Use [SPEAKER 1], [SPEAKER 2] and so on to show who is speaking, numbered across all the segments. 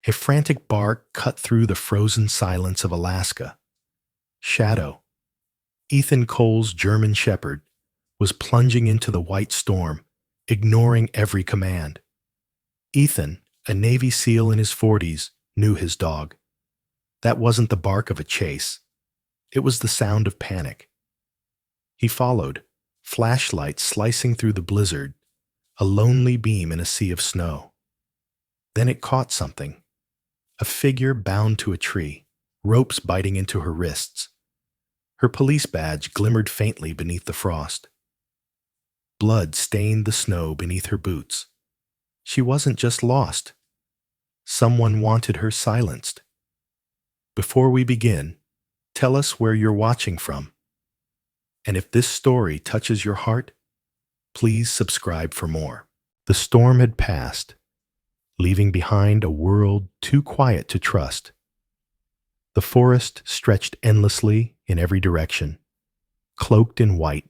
[SPEAKER 1] A frantic bark cut through the frozen silence of Alaska. Shadow, Ethan Cole's German Shepherd, was plunging into the white storm, ignoring every command. Ethan, a Navy SEAL in his 40s, knew his dog. That wasn't the bark of a chase. It was the sound of panic. He followed, flashlight slicing through the blizzard, a lonely beam in a sea of snow. Then it caught something. A figure bound to a tree, ropes biting into her wrists. Her police badge glimmered faintly beneath the frost. Blood stained the snow beneath her boots. She wasn't just lost. Someone wanted her silenced. Before we begin, tell us where you're watching from. And if this story touches your heart, please subscribe for more. The storm had passed, leaving behind a world too quiet to trust. The forest stretched endlessly in every direction, cloaked in white,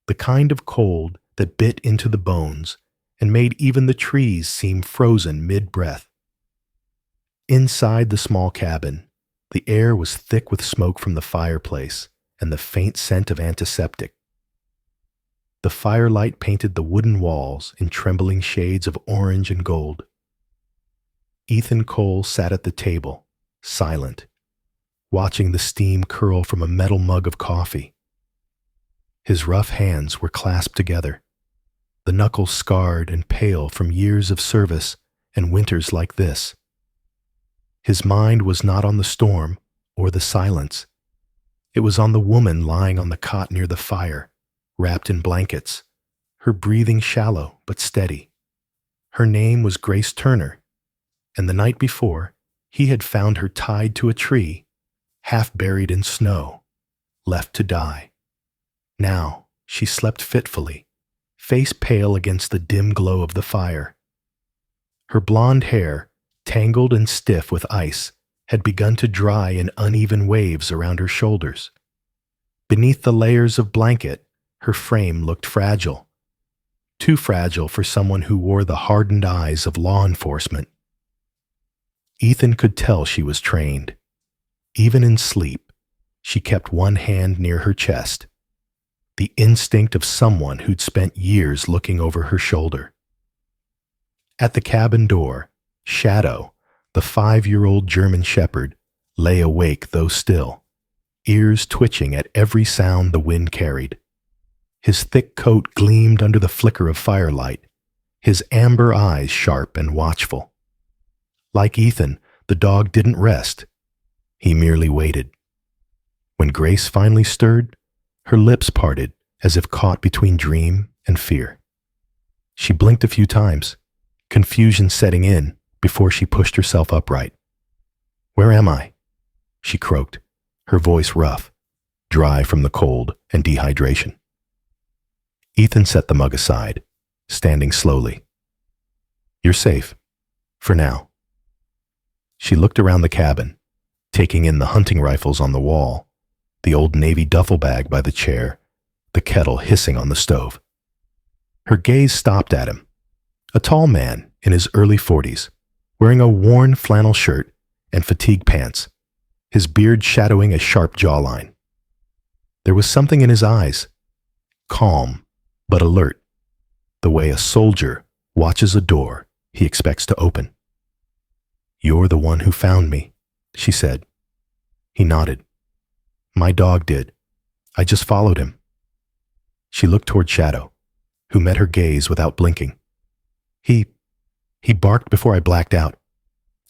[SPEAKER 1] the kind of cold that bit into the bones and made even the trees seem frozen mid-breath. Inside the small cabin, the air was thick with smoke from the fireplace and the faint scent of antiseptic. The firelight painted the wooden walls in trembling shades of orange and gold. Ethan Cole sat at the table, silent, watching the steam curl from a metal mug of coffee. His rough hands were clasped together, the knuckles scarred and pale from years of service and winters like this. His mind was not on the storm or the silence. It was on the woman lying on the cot near the fire, wrapped in blankets, her breathing shallow but steady. Her name was Grace Turner, and the night before, he had found her tied to a tree, half buried in snow, left to die. Now she slept fitfully, face pale against the dim glow of the fire. Her blonde hair, tangled and stiff with ice, had begun to dry in uneven waves around her shoulders. Beneath the layers of blanket, her frame looked fragile, too fragile for someone who wore the hardened eyes of law enforcement. Ethan could tell she was trained. Even in sleep, she kept one hand near her chest, the instinct of someone who'd spent years looking over her shoulder. At the cabin door, Shadow, the 5-year-old German Shepherd, lay awake though still, ears twitching at every sound the wind carried. His thick coat gleamed under the flicker of firelight, his amber eyes sharp and watchful. Like Ethan, the dog didn't rest. He merely waited. When Grace finally stirred, her lips parted as if caught between dream and fear. She blinked a few times, confusion setting in before she pushed herself upright. "Where am I?" she croaked, her voice rough, dry from the cold and dehydration. Ethan set the mug aside, standing slowly. "You're safe. For now." She looked around the cabin, taking in the hunting rifles on the wall, the old Navy duffel bag by the chair, the kettle hissing on the stove. Her gaze stopped at him, a tall man in his early 40s, wearing a worn flannel shirt and fatigue pants, his beard shadowing a sharp jawline. There was something in his eyes, calm but alert, the way a soldier watches a door he expects to open. "You're the one who found me," she said. He nodded. "My dog did. I just followed him." She looked toward Shadow, who met her gaze without blinking. He barked before I blacked out.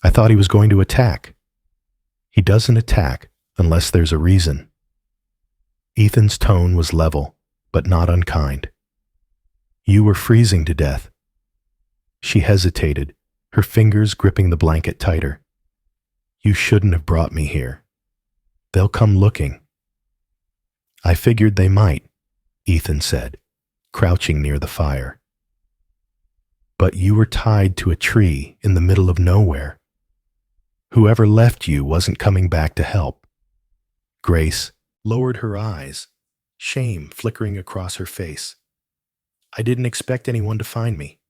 [SPEAKER 1] I thought he was going to attack." "He doesn't attack unless there's a reason." Ethan's tone was level, but not unkind. "You were freezing to death." She hesitated, her fingers gripping the blanket tighter. "You shouldn't have brought me here. They'll come looking." "I figured they might," Ethan said, crouching near the fire. "But you were tied to a tree in the middle of nowhere. Whoever left you wasn't coming back to help." Grace lowered her eyes, shame flickering across her face. "I didn't expect anyone to find me."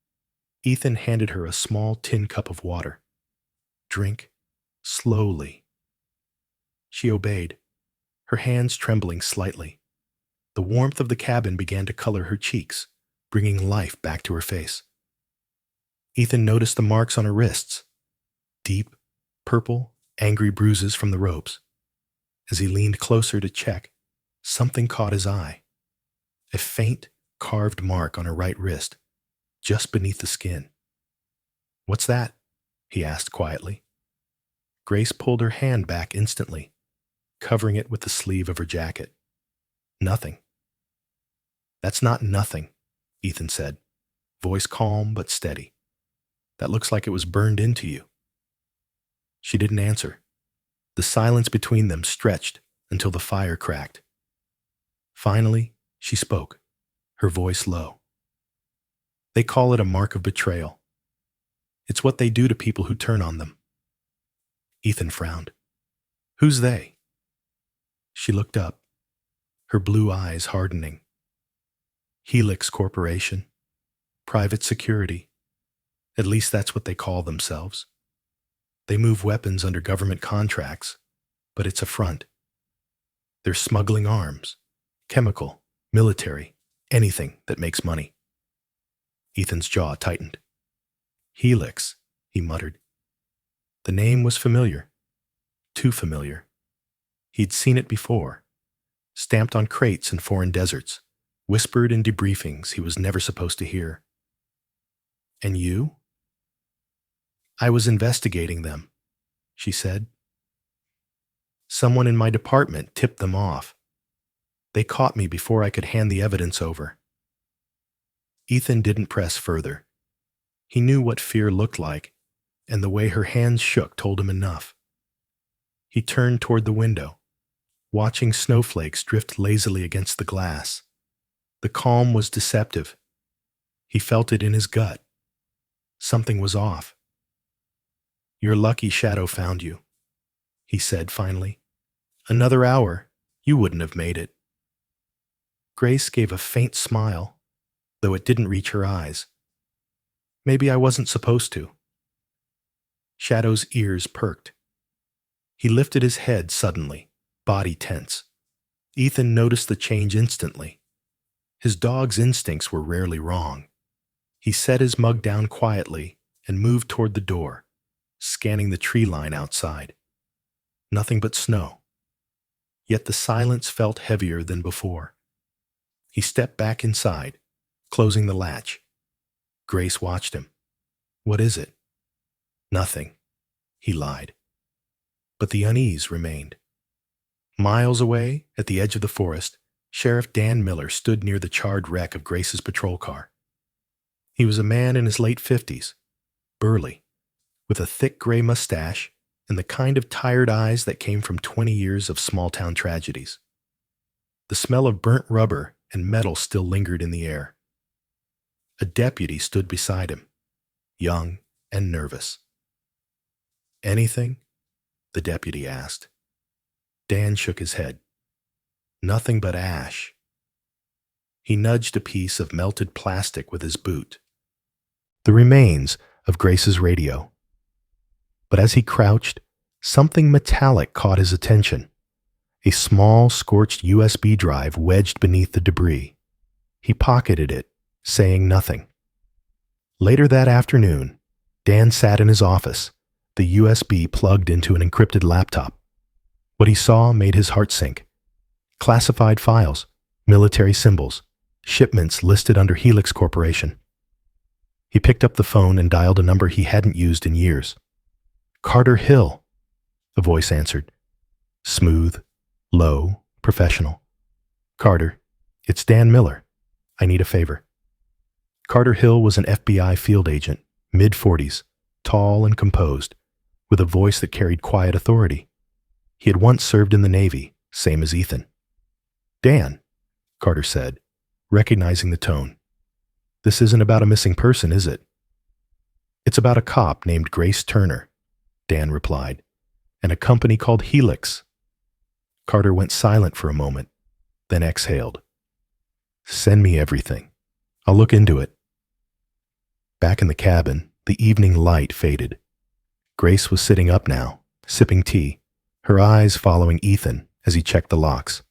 [SPEAKER 1] Ethan handed her a small tin cup of water. drink, slowly. She obeyed, her hands trembling slightly. The warmth of the cabin began to color her cheeks, bringing life back to her face. Ethan noticed the marks on her wrists, deep, purple, angry bruises from the ropes. As he leaned closer to check, something caught his eye. A faint, carved mark on her right wrist, just beneath the skin. "What's that?" he asked quietly. Grace pulled her hand back instantly, covering it with the sleeve of her jacket. "Nothing." "That's not nothing," Ethan said, voice calm but steady. "That looks like it was burned into you." She didn't answer. The silence between them stretched until the fire cracked. Finally, she spoke, her voice low. "They call it a mark of betrayal. It's what they do to people who turn on them." Ethan frowned. "Who's they?" She looked up, her blue eyes hardening. "Helix Corporation. Private security. At least that's what they call themselves. They move weapons under government contracts, but it's a front. They're smuggling arms, chemical, military, anything that makes money." Ethan's jaw tightened. "Helix," he muttered. The name was familiar. Too familiar. He'd seen it before, stamped on crates in foreign deserts, whispered in debriefings he was never supposed to hear. "And you?" "I was investigating them," she said. "Someone in my department tipped them off. They caught me before I could hand the evidence over." Ethan didn't press further. He knew what fear looked like, and the way her hands shook told him enough. He turned toward the window, watching snowflakes drift lazily against the glass. The calm was deceptive. He felt it in his gut. Something was off. "You're lucky Shadow found you," he said finally. "Another hour, you wouldn't have made it." Grace gave a faint smile, though it didn't reach her eyes. "Maybe I wasn't supposed to." Shadow's ears perked. He lifted his head suddenly, body tense. Ethan noticed the change instantly. His dog's instincts were rarely wrong. He set his mug down quietly and moved toward the door, scanning the tree line outside. Nothing but snow. Yet the silence felt heavier than before. He stepped back inside, closing the latch. Grace watched him. "What is it?" "Nothing," he lied. But the unease remained. Miles away, at the edge of the forest, Sheriff Dan Miller stood near the charred wreck of Grace's patrol car. He was a man in his late 50s, burly, with a thick gray mustache and the kind of tired eyes that came from 20 years of small-town tragedies. The smell of burnt rubber and metal still lingered in the air. A deputy stood beside him, young and nervous. "Anything?" the deputy asked. Dan shook his head. "Nothing but ash." He nudged a piece of melted plastic with his boot. The remains of Grace's radio. But as he crouched, something metallic caught his attention. A small, scorched USB drive wedged beneath the debris. He pocketed it, saying nothing. Later that afternoon, Dan sat in his office, the USB plugged into an encrypted laptop. What he saw made his heart sink. Classified files, military symbols, shipments listed under Helix Corporation. He picked up the phone and dialed a number he hadn't used in years. "Carter Hill," a voice answered. Smooth, low, professional. "Carter, it's Dan Miller. I need a favor." Carter Hill was an FBI field agent, mid-40s, tall and composed, with a voice that carried quiet authority. He had once served in the Navy, same as Ethan. "Dan," Carter said, recognizing the tone. "This isn't about a missing person, is it?" "It's about a cop named Grace Turner," Dan replied, "and a company called Helix." Carter went silent for a moment, then exhaled. "Send me everything. I'll look into it." Back in the cabin, the evening light faded. Grace was sitting up now, sipping tea, her eyes following Ethan as he checked the locks.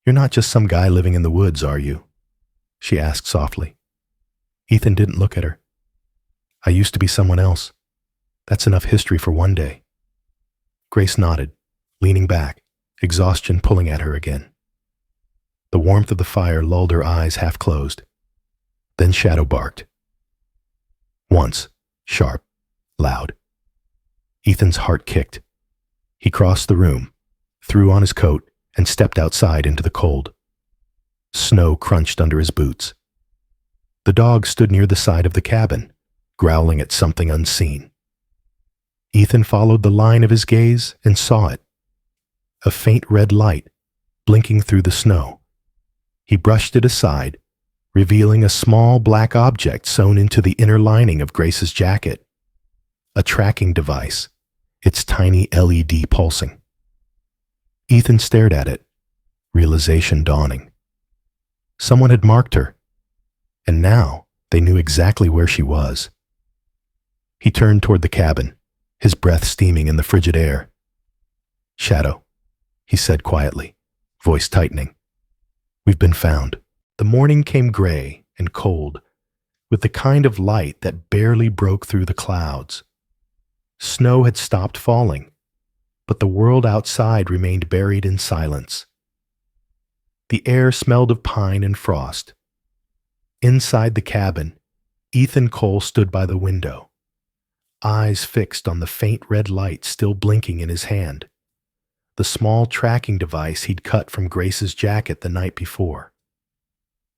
[SPEAKER 1] "You're not just some guy living in the woods, are you?" she asked softly. Ethan didn't look at her. "I used to be someone else. That's enough history for one day." Grace nodded, leaning back, exhaustion pulling at her again. The warmth of the fire lulled her eyes half closed. Then Shadow barked. Once, sharp, loud. Ethan's heart kicked. He crossed the room, threw on his coat, and stepped outside into the cold. Snow crunched under his boots. The dog stood near the side of the cabin, growling at something unseen. Ethan followed the line of his gaze and saw it. A faint red light, blinking through the snow. He brushed it aside, revealing a small black object sewn into the inner lining of Grace's jacket. A tracking device, its tiny LED pulsing. Ethan stared at it, realization dawning. Someone had marked her, and now they knew exactly where she was. He turned toward the cabin, his breath steaming in the frigid air. "Shadow," he said quietly, voice tightening. "We've been found." The morning came gray and cold, with the kind of light that barely broke through the clouds. Snow had stopped falling, but the world outside remained buried in silence. The air smelled of pine and frost. Inside the cabin, Ethan Cole stood by the window, eyes fixed on the faint red light still blinking in his hand, the small tracking device he'd cut from Grace's jacket the night before.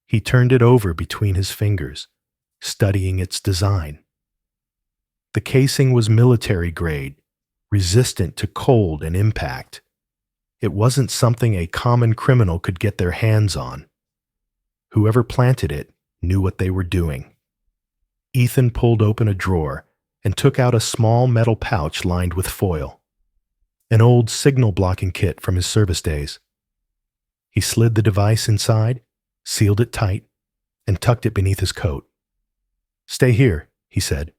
[SPEAKER 1] He turned it over between his fingers, studying its design. The casing was military grade, resistant to cold and impact. It wasn't something a common criminal could get their hands on. Whoever planted it knew what they were doing. Ethan pulled open a drawer and took out a small metal pouch lined with foil, an old signal blocking kit from his service days. He slid the device inside, sealed it tight, and tucked it beneath his coat. "Stay here," he said.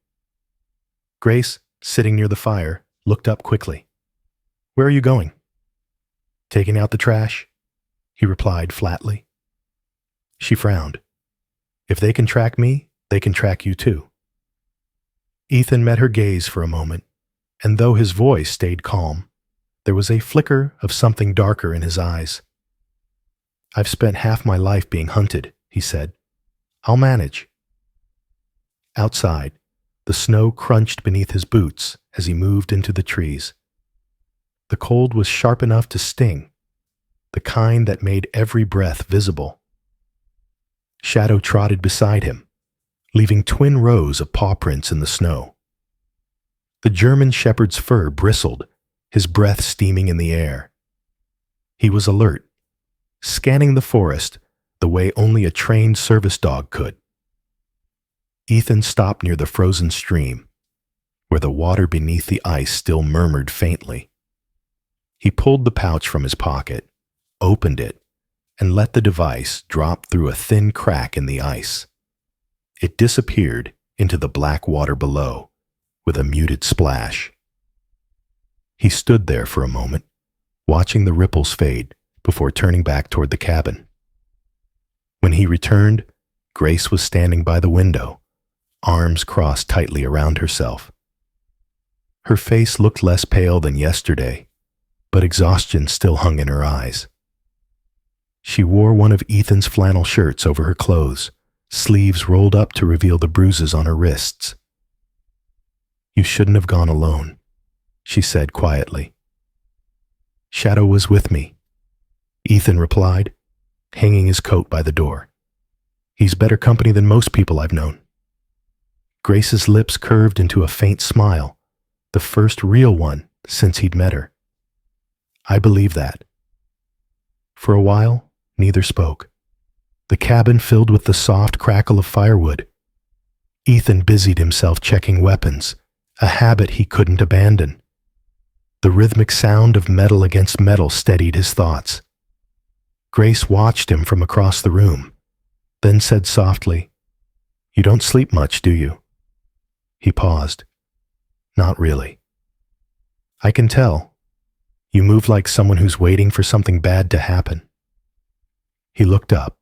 [SPEAKER 1] Grace, sitting near the fire, looked up quickly. "Where are you going?" "Taking out the trash," he replied flatly. She frowned. "If they can track me, they can track you too." Ethan met her gaze for a moment, and though his voice stayed calm, there was a flicker of something darker in his eyes. "I've spent half my life being hunted," he said. "I'll manage." Outside, the snow crunched beneath his boots as he moved into the trees. The cold was sharp enough to sting, the kind that made every breath visible. Shadow trotted beside him, leaving twin rows of paw prints in the snow. The German shepherd's fur bristled, his breath steaming in the air. He was alert, scanning the forest the way only a trained service dog could. Ethan stopped near the frozen stream, where the water beneath the ice still murmured faintly. He pulled the pouch from his pocket, opened it, and let the device drop through a thin crack in the ice. It disappeared into the black water below, with a muted splash. He stood there for a moment, watching the ripples fade before turning back toward the cabin. When he returned, Grace was standing by the window, arms crossed tightly around herself. Her face looked less pale than yesterday, but exhaustion still hung in her eyes. She wore one of Ethan's flannel shirts over her clothes, sleeves rolled up to reveal the bruises on her wrists. "You shouldn't have gone alone," she said quietly. "Shadow was with me," Ethan replied, hanging his coat by the door. "He's better company than most people I've known." Grace's lips curved into a faint smile, the first real one since he'd met her. "I believe that." For a while, neither spoke. The cabin filled with the soft crackle of firewood. Ethan busied himself checking weapons, a habit he couldn't abandon. The rhythmic sound of metal against metal steadied his thoughts. Grace watched him from across the room, then said softly, "You don't sleep much, do you?" He paused. Not really. I can tell. You move like someone who's waiting for something bad to happen. He looked up,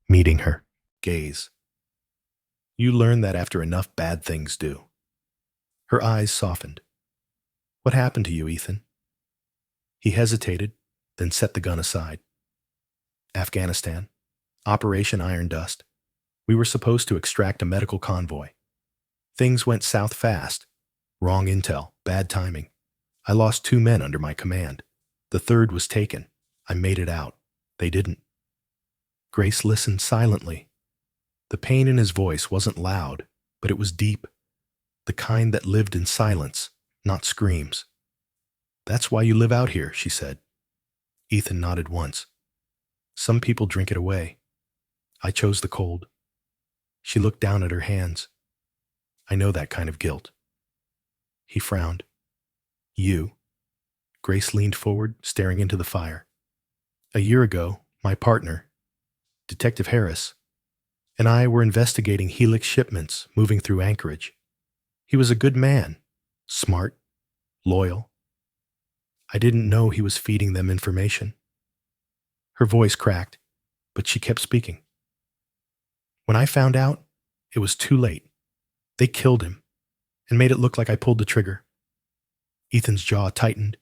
[SPEAKER 1] meeting her gaze. You learn that after enough bad things do. Her eyes softened. What happened to you, Ethan? He hesitated, then set the gun aside. Afghanistan. Operation Iron Dust. We were supposed to extract a medical convoy. Things went south fast. Wrong intel, bad timing. I lost 2 men under my command. The third was taken. I made it out. They didn't. Grace listened silently. The pain in his voice wasn't loud, but it was deep. The kind that lived in silence, not screams. That's why you live out here, she said. Ethan nodded once. Some people drink it away. I chose the cold. She looked down at her hands. I know that kind of guilt. He frowned. You? Grace leaned forward, staring into the fire. A year ago, my partner, Detective Harris, and I were investigating Helix shipments moving through Anchorage. He was a good man, smart, loyal. I didn't know he was feeding them information. Her voice cracked, but she kept speaking. When I found out, it was too late. They killed him and made it look like I pulled the trigger. Ethan's jaw tightened.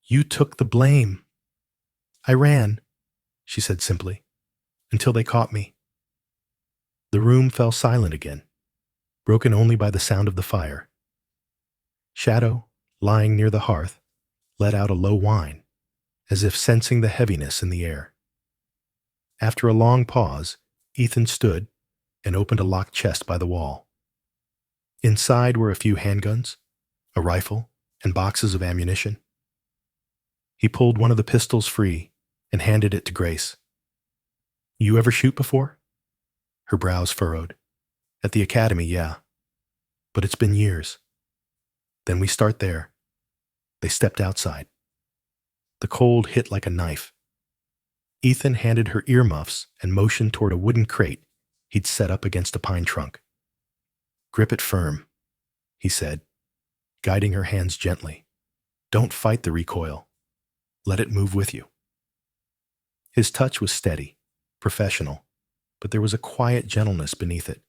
[SPEAKER 1] You took the blame. I ran, she said simply, until they caught me. The room fell silent again, broken only by the sound of the fire. Shadow, lying near the hearth, let out a low whine, as if sensing the heaviness in the air. After a long pause, Ethan stood and opened a locked chest by the wall. Inside were a few handguns, a rifle, and boxes of ammunition. He pulled one of the pistols free and handed it to Grace. You ever shoot before? Her brows furrowed. At the academy, yeah. But it's been years. Then we start there. They stepped outside. The cold hit like a knife. Ethan handed her earmuffs and motioned toward a wooden crate he'd set up against a pine trunk. Grip it firm, he said, guiding her hands gently. Don't fight the recoil. Let it move with you. His touch was steady, professional, but there was a quiet gentleness beneath it,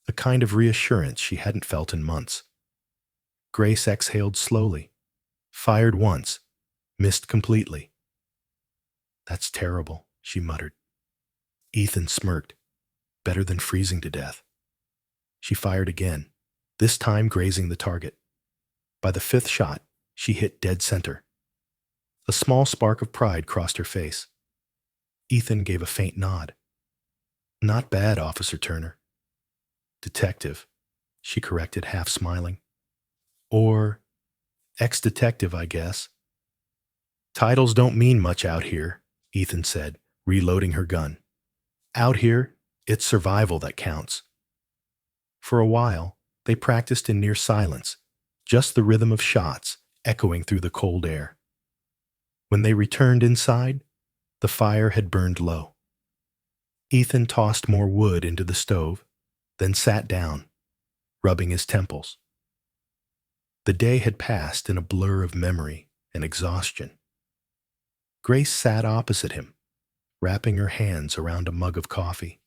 [SPEAKER 1] a kind of reassurance she hadn't felt in months. Grace exhaled slowly, fired once, missed completely. That's terrible, she muttered. Ethan smirked. Better than freezing to death. She fired again, this time grazing the target. By the 5th shot, she hit dead center. A small spark of pride crossed her face. Ethan gave a faint nod. Not bad, Officer Turner. Detective, she corrected, half smiling. Or ex-detective, I guess. Titles don't mean much out here, Ethan said, reloading her gun. Out here, it's survival that counts. For a while, they practiced in near silence, just the rhythm of shots echoing through the cold air. When they returned inside, the fire had burned low. Ethan tossed more wood into the stove, then sat down, rubbing his temples. The day had passed in a blur of memory and exhaustion. Grace sat opposite him, wrapping her hands around a mug of coffee.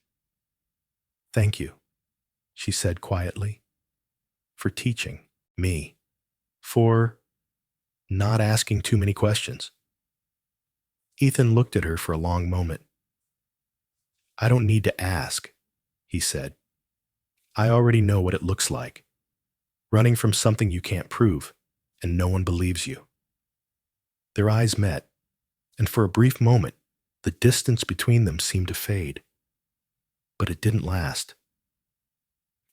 [SPEAKER 1] Thank you, she said quietly, for teaching me, for not asking too many questions. Ethan looked at her for a long moment. I don't need to ask, he said. I already know what it looks like. Running from something you can't prove, and no one believes you. Their eyes met, and for a brief moment, the distance between them seemed to fade. But it didn't last.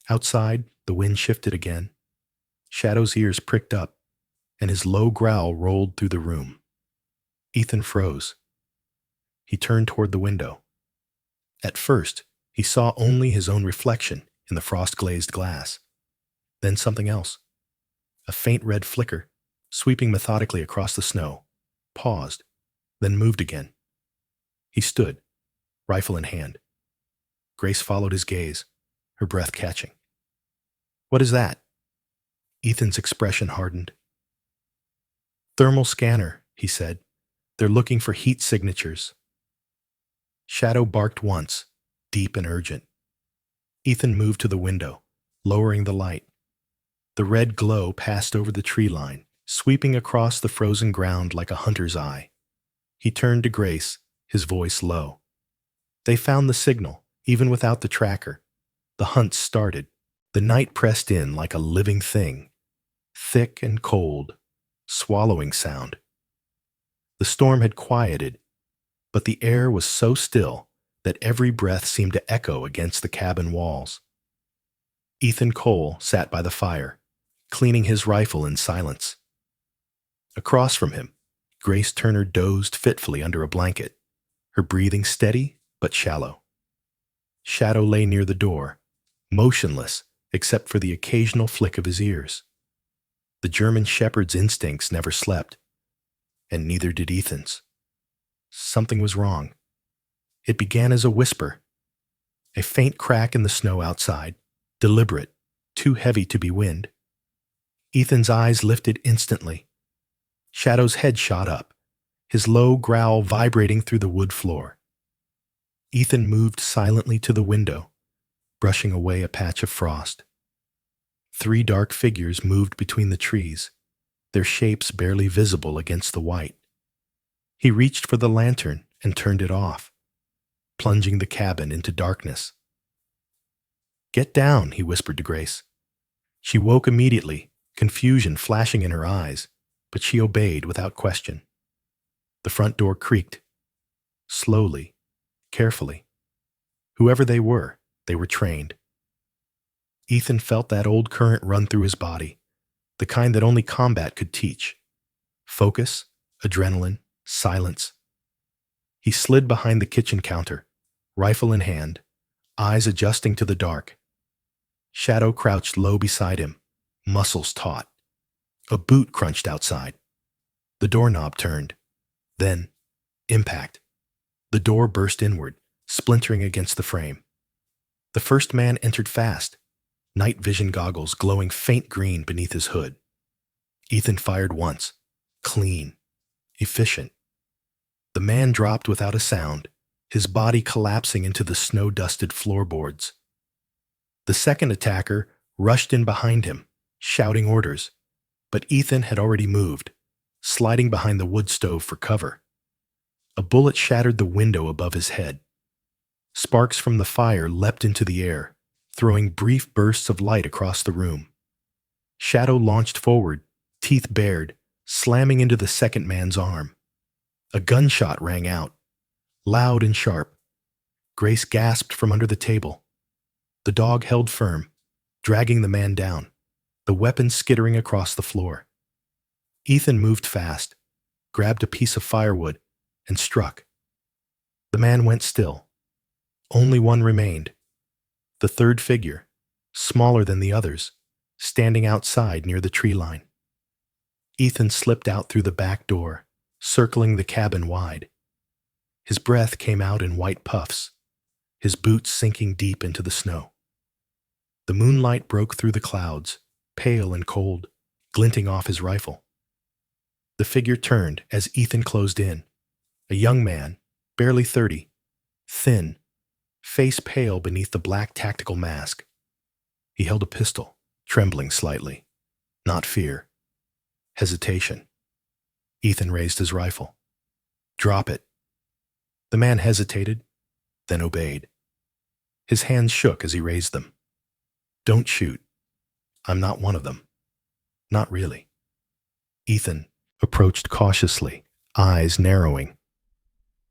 [SPEAKER 1] Outside, the wind shifted again. Shadow's ears pricked up, and his low growl rolled through the room. Ethan froze. He turned toward the window. At first, he saw only his own reflection in the frost-glazed glass. Then something else. A faint red flicker, sweeping methodically across the snow, paused, then moved again. He stood, rifle in hand. Grace followed his gaze, her breath catching. What is that? Ethan's expression hardened. "Thermal scanner," he said. "They're looking for heat signatures." Shadow barked once, deep and urgent. Ethan moved to the window, lowering the light. The red glow passed over the tree line, sweeping across the frozen ground like a hunter's eye. He turned to Grace, his voice low. They found the signal, even without the tracker. The hunt started. The night pressed in like a living thing, thick and cold, swallowing sound. The storm had quieted, but the air was so still that every breath seemed to echo against the cabin walls. Ethan Cole sat by the fire, cleaning his rifle in silence. Across from him, Grace Turner dozed fitfully under a blanket, her breathing steady but shallow. Shadow lay near the door, motionless except for the occasional flick of his ears. The German shepherd's instincts never slept, and neither did Ethan's. Something was wrong. It began as a whisper, a faint crack in the snow outside, deliberate, too heavy to be wind. Ethan's eyes lifted instantly. Shadow's head shot up, his low growl vibrating through the wood floor. Ethan moved silently to the window, brushing away a patch of frost. 3 dark figures moved between the trees, their shapes barely visible against the white. He reached for the lantern and turned it off, plunging the cabin into darkness. "Get down," he whispered to Grace. She woke immediately, confusion flashing in her eyes, but she obeyed without question. The front door creaked. Slowly, carefully. Whoever they were trained. Ethan felt that old current run through his body, the kind that only combat could teach. Focus, adrenaline, silence. He slid behind the kitchen counter, rifle in hand, eyes adjusting to the dark. Shadow crouched low beside him, muscles taut. A boot crunched outside. The doorknob turned. Then, impact. The door burst inward, splintering against the frame. The first man entered fast, night vision goggles glowing faint green beneath his hood. Ethan fired once, clean, efficient. The man dropped without a sound, his body collapsing into the snow-dusted floorboards. The second attacker rushed in behind him, shouting orders, but Ethan had already moved, sliding behind the wood stove for cover. A bullet shattered the window above his head. Sparks from the fire leapt into the air, throwing brief bursts of light across the room. Shadow launched forward, teeth bared, slamming into the second man's arm. A gunshot rang out, loud and sharp. Grace gasped from under the table. The dog held firm, dragging the man down, the weapon skittering across the floor. Ethan moved fast, grabbed a piece of firewood, and struck. The man went still. Only one remained. The third figure, smaller than the others, standing outside near the tree line. Ethan slipped out through the back door, circling the cabin wide. His breath came out in white puffs, his boots sinking deep into the snow. The moonlight broke through the clouds, pale and cold, glinting off his rifle. The figure turned as Ethan closed in. A young man, barely 30, thin, face pale beneath the black tactical mask. He held a pistol, trembling slightly. Not fear. Hesitation. Ethan raised his rifle. "Drop it." The man hesitated, then obeyed. His hands shook as he raised them. "Don't shoot. I'm not one of them. Not really." Ethan approached cautiously, eyes narrowing.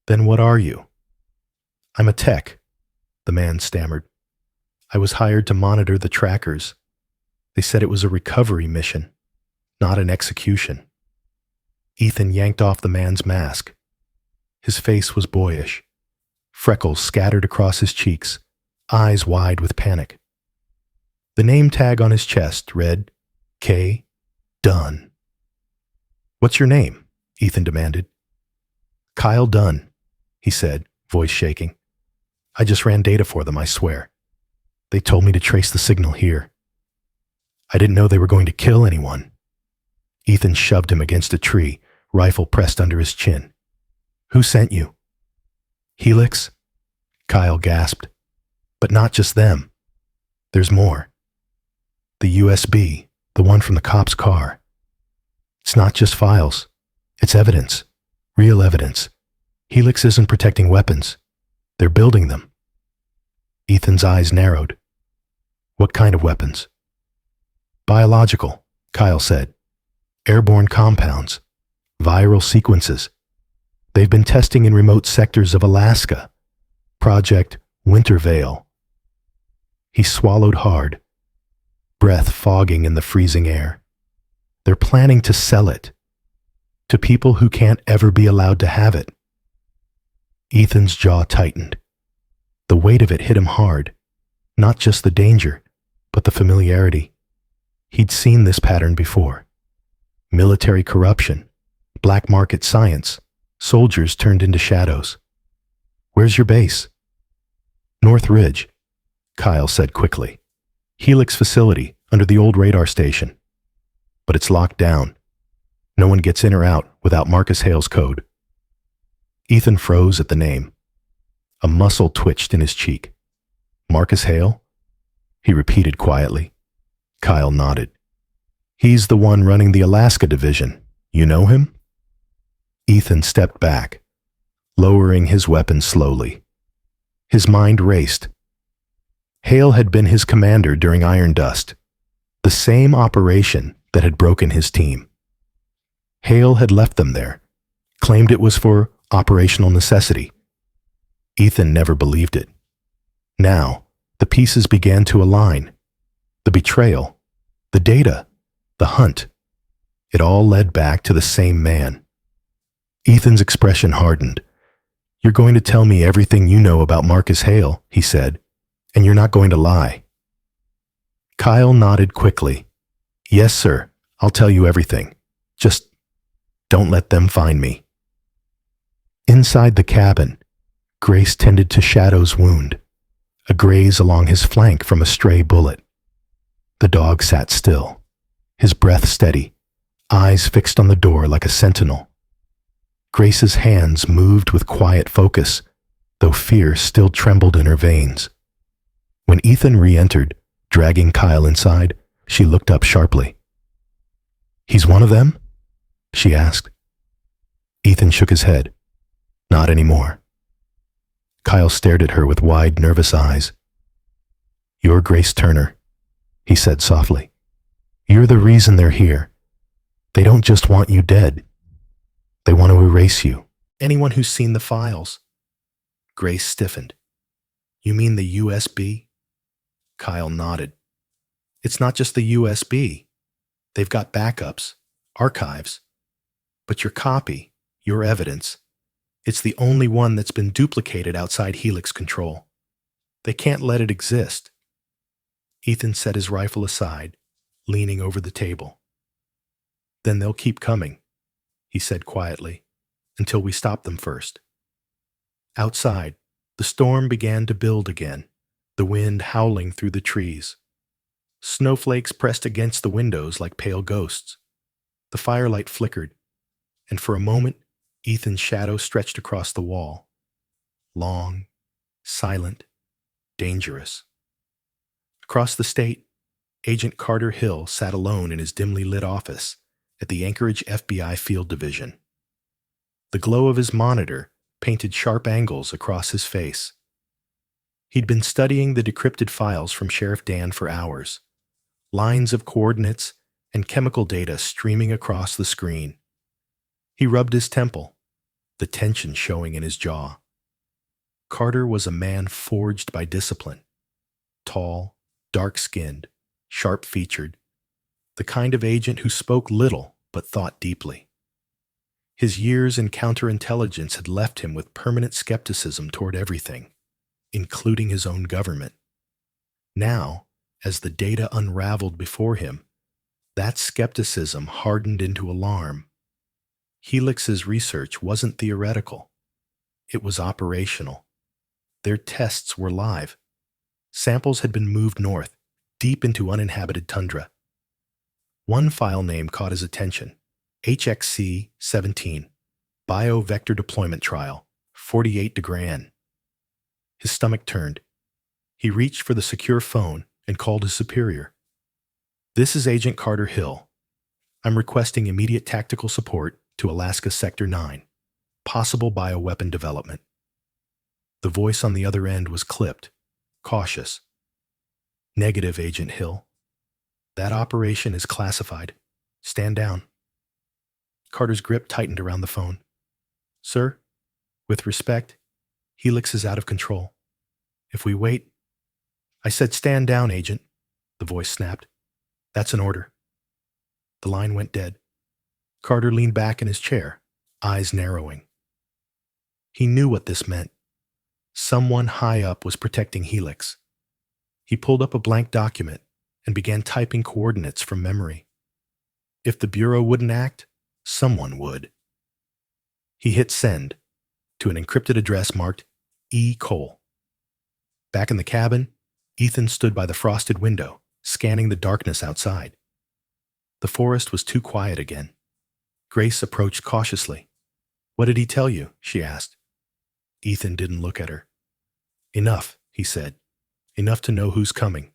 [SPEAKER 1] "Then what are you?" "I'm a tech," the man stammered. "I was hired to monitor the trackers. They said it was a recovery mission, not an execution." Ethan yanked off the man's mask. His face was boyish. Freckles scattered across his cheeks, eyes wide with panic. The name tag on his chest read, K. Dunn. "What's your name?" Ethan demanded. "Kyle Dunn," he said, voice shaking. "I just ran data for them, I swear. They told me to trace the signal here." I didn't know they were going to kill anyone. Ethan shoved him against a tree, rifle pressed under his chin. Who sent you? Helix? Kyle gasped. But not just them. There's more. The USB, the one from the cop's car. It's not just files. It's evidence. Real evidence. Helix isn't protecting weapons. They're building them. Ethan's eyes narrowed. What kind of weapons? Biological, Kyle said. Airborne compounds. Viral sequences. They've been testing in remote sectors of Alaska. Project Winter Veil. He swallowed hard, breath fogging in the freezing air. They're planning to sell it to people who can't ever be allowed to have it. Ethan's jaw tightened. The weight of it hit him hard, not just the danger, but the familiarity. He'd seen this pattern before. Military corruption, black market science, soldiers turned into shadows. Where's your base? North Ridge, Kyle said quickly. Helix facility under the old radar station. But it's locked down. No one gets in or out without Marcus Hale's code. Ethan froze at the name. A muscle twitched in his cheek. Marcus Hale? He repeated quietly. Kyle nodded. He's the one running the Alaska division. You know him? Ethan stepped back, lowering his weapon slowly. His mind raced. Hale had been his commander during Iron Dust, the same operation that had broken his team. Hale had left them there, claimed it was for operational necessity. Ethan never believed it. Now, the pieces began to align. The betrayal, the data, the hunt. It all led back to the same man. Ethan's expression hardened. You're going to tell me everything you know about Marcus Hale, he said, and you're not going to lie. Kyle nodded quickly. Yes, sir, I'll tell you everything. Just don't let them find me. Inside the cabin, Grace tended to Shadow's wound, a graze along his flank from a stray bullet. The dog sat still, his breath steady, eyes fixed on the door like a sentinel. Grace's hands moved with quiet focus, though fear still trembled in her veins. When Ethan re-entered, dragging Kyle inside, she looked up sharply. He's one of them? She asked. Ethan shook his head. Not anymore. Kyle stared at her with wide, nervous eyes. You're Grace Turner, he said softly. You're the reason they're here. They don't just want you dead. They want to erase you. Anyone who's seen the files. Grace stiffened. You mean the USB? Kyle nodded. It's not just the USB. They've got backups, archives. But your copy, your evidence, it's the only one that's been duplicated outside Helix control. They can't let it exist. Ethan set his rifle aside, leaning over the table. Then they'll keep coming, he said quietly, until we stop them first. Outside, the storm began to build again, the wind howling through the trees. Snowflakes pressed against the windows like pale ghosts. The firelight flickered, and for a moment, Ethan's shadow stretched across the wall. Long, silent, dangerous. Across the state, Agent Carter Hill sat alone in his dimly lit office at the Anchorage FBI Field Division. The glow of his monitor painted sharp angles across his face. He'd been studying the decrypted files from Sheriff Dan for hours, lines of coordinates and chemical data streaming across the screen. He rubbed his temple, the tension showing in his jaw. Carter was a man forged by discipline. Tall, dark-skinned, sharp-featured, the kind of agent who spoke little but thought deeply. His years in counterintelligence had left him with permanent skepticism toward everything, including his own government. Now, as the data unraveled before him, that skepticism hardened into alarm. Helix's research wasn't theoretical. It was operational. Their tests were live. Samples had been moved north, deep into uninhabited tundra. One file name caught his attention: HXC-17, Bio-Vector Deployment Trial, 48 Degran. His stomach turned. He reached for the secure phone and called his superior. "This is Agent Carter Hill. I'm requesting immediate tactical support to Alaska Sector 9. Possible bioweapon development." The voice on the other end was clipped, cautious. "Negative, Agent Hill. That operation is classified. Stand down." Carter's grip tightened around the phone. "Sir, with respect, Helix is out of control. If we wait—" "I said stand down, Agent," the voice snapped. "That's an order." The line went dead. Carter leaned back in his chair, eyes narrowing. He knew what this meant. Someone high up was protecting Helix. He pulled up a blank document and began typing coordinates from memory. If the Bureau wouldn't act, someone would. He hit send to an encrypted address marked E. Cole. Back in the cabin, Ethan stood by the frosted window, scanning the darkness outside. The forest was too quiet again. Grace approached cautiously. "What did he tell you?" she asked. Ethan didn't look at her. "Enough," he said. "Enough to know who's coming."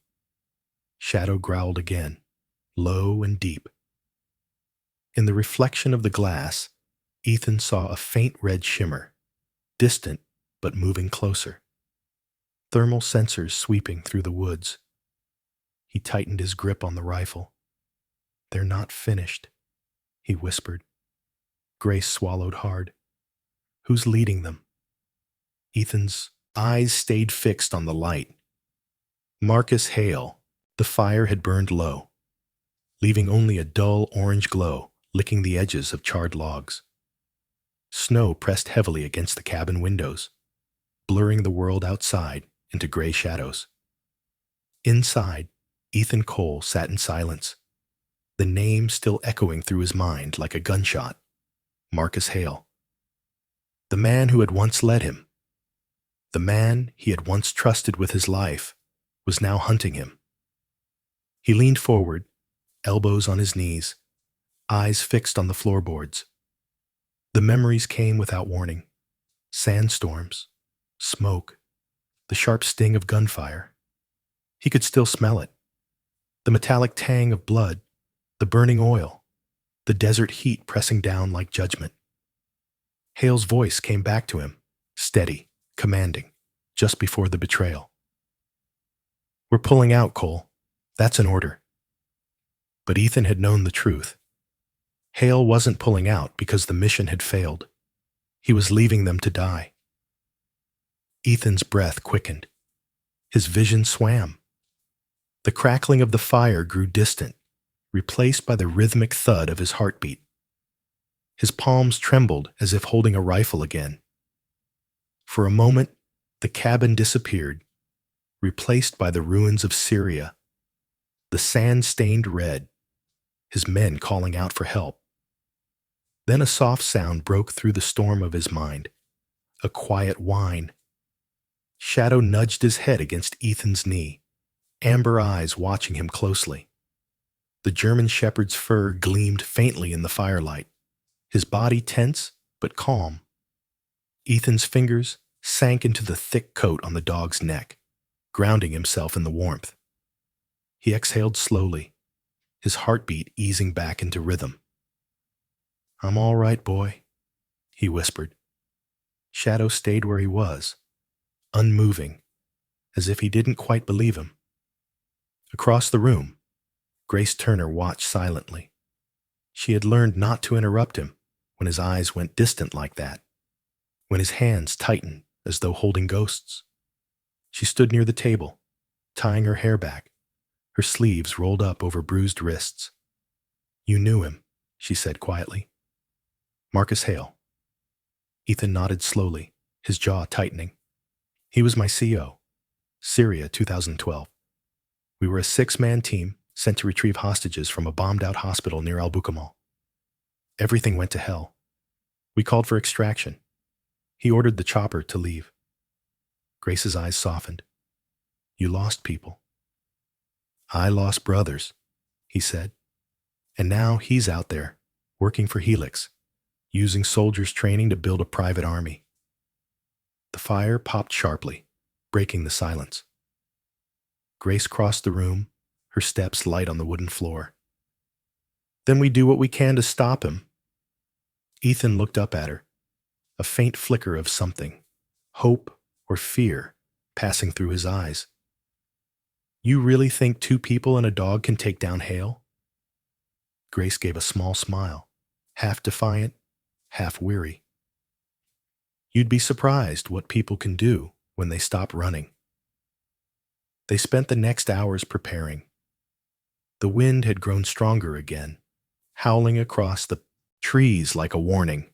[SPEAKER 1] Shadow growled again, low and deep. In the reflection of the glass, Ethan saw a faint red shimmer, distant but moving closer. Thermal sensors sweeping through the woods. He tightened his grip on the rifle. "They're not finished," he whispered. Grace swallowed hard. "Who's leading them?" Ethan's eyes stayed fixed on the light. Marcus Hale. The fire had burned low, leaving only a dull orange glow licking the edges of charred logs. Snow pressed heavily against the cabin windows, blurring the world outside into gray shadows. Inside, Ethan Cole sat in silence, the name still echoing through his mind like a gunshot. Marcus Hale. The man who had once led him, the man he had once trusted with his life, was now hunting him. He leaned forward, elbows on his knees, eyes fixed on the floorboards. The memories came without warning. Sandstorms, smoke, the sharp sting of gunfire. He could still smell it. The metallic tang of blood, the burning oil, the desert heat pressing down like judgment. Hale's voice came back to him, steady, commanding, just before the betrayal. "We're pulling out, Cole. That's an order." But Ethan had known the truth. Hale wasn't pulling out because the mission had failed. He was leaving them to die. Ethan's breath quickened. His vision swam. The crackling of the fire grew distant, replaced by the rhythmic thud of his heartbeat. His palms trembled as if holding a rifle again. For a moment, the cabin disappeared, replaced by the ruins of Syria, the sand stained red, his men calling out for help. Then a soft sound broke through the storm of his mind, a quiet whine. Shadow nudged his head against Ethan's knee, amber eyes watching him closely. The German shepherd's fur gleamed faintly in the firelight, his body tense but calm. Ethan's fingers sank into the thick coat on the dog's neck, grounding himself in the warmth. He exhaled slowly, his heartbeat easing back into rhythm. "I'm all right, boy," he whispered. Shadow stayed where he was, unmoving, as if he didn't quite believe him. Across the room, Grace Turner watched silently. She had learned not to interrupt him when his eyes went distant like that, when his hands tightened as though holding ghosts. She stood near the table, tying her hair back, her sleeves rolled up over bruised wrists. "You knew him," she said quietly. "Marcus Hale." Ethan nodded slowly, his jaw tightening. "He was my CO. Syria, 2012. We were a 6-man team sent to retrieve hostages from a bombed-out hospital near Al-Bukamal. Everything went to hell. We called for extraction. He ordered the chopper to leave." Grace's eyes softened. "You lost people." "I lost brothers," he said. And now he's out there, working for Helix, using soldiers' training to build a private army. The fire popped sharply, breaking the silence. Grace crossed the room, her steps light on the wooden floor. Then we do what we can to stop him. Ethan looked up at her, a faint flicker of something, hope or fear, passing through his eyes. You really think 2 people and a dog can take down Hale? Grace gave a small smile, half defiant, half weary. You'd be surprised what people can do when they stop running. They spent the next hours preparing. The wind had grown stronger again, howling across the trees like a warning.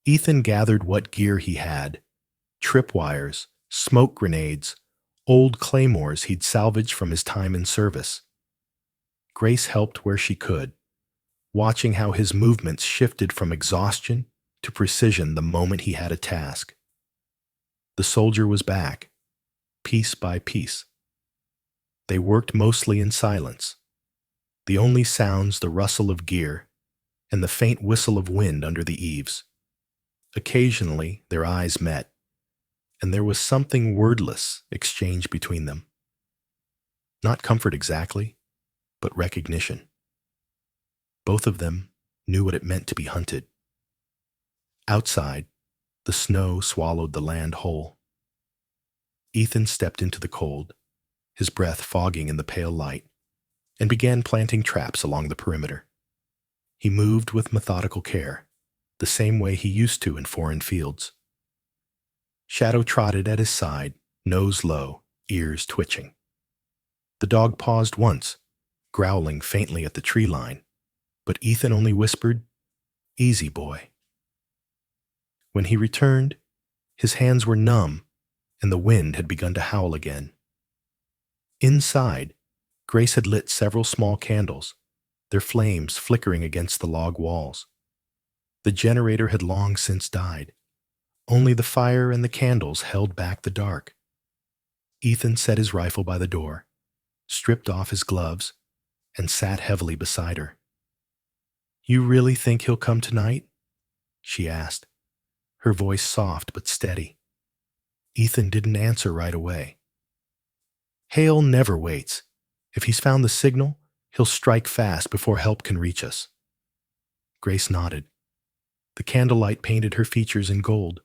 [SPEAKER 1] Ethan gathered what gear he had: tripwires, smoke grenades, old claymores he'd salvaged from his time in service. Grace helped where she could, watching how his movements shifted from exhaustion to precision the moment he had a task. The soldier was back, piece by piece. They worked mostly in silence, the only sounds the rustle of gear and the faint whistle of wind under the eaves. Occasionally, their eyes met, and there was something wordless exchanged between them. Not comfort exactly, but recognition. Both of them knew what it meant to be hunted. Outside, the snow swallowed the land whole. Ethan stepped into the cold, his breath fogging in the pale light, and began planting traps along the perimeter. He moved with methodical care, the same way he used to in foreign fields. Shadow trotted at his side, nose low, ears twitching. The dog paused once, growling faintly at the tree line, but Ethan only whispered, "Easy, boy." When he returned, his hands were numb, and the wind had begun to howl again. Inside, Grace had lit several small candles, their flames flickering against the log walls. The generator had long since died. Only the fire and the candles held back the dark. Ethan set his rifle by the door, stripped off his gloves, and sat heavily beside her. "You really think he'll come tonight?" she asked, her voice soft but steady. Ethan didn't answer right away. "Hale never waits. If he's found the signal, he'll strike fast before help can reach us." Grace nodded. The candlelight painted her features in gold,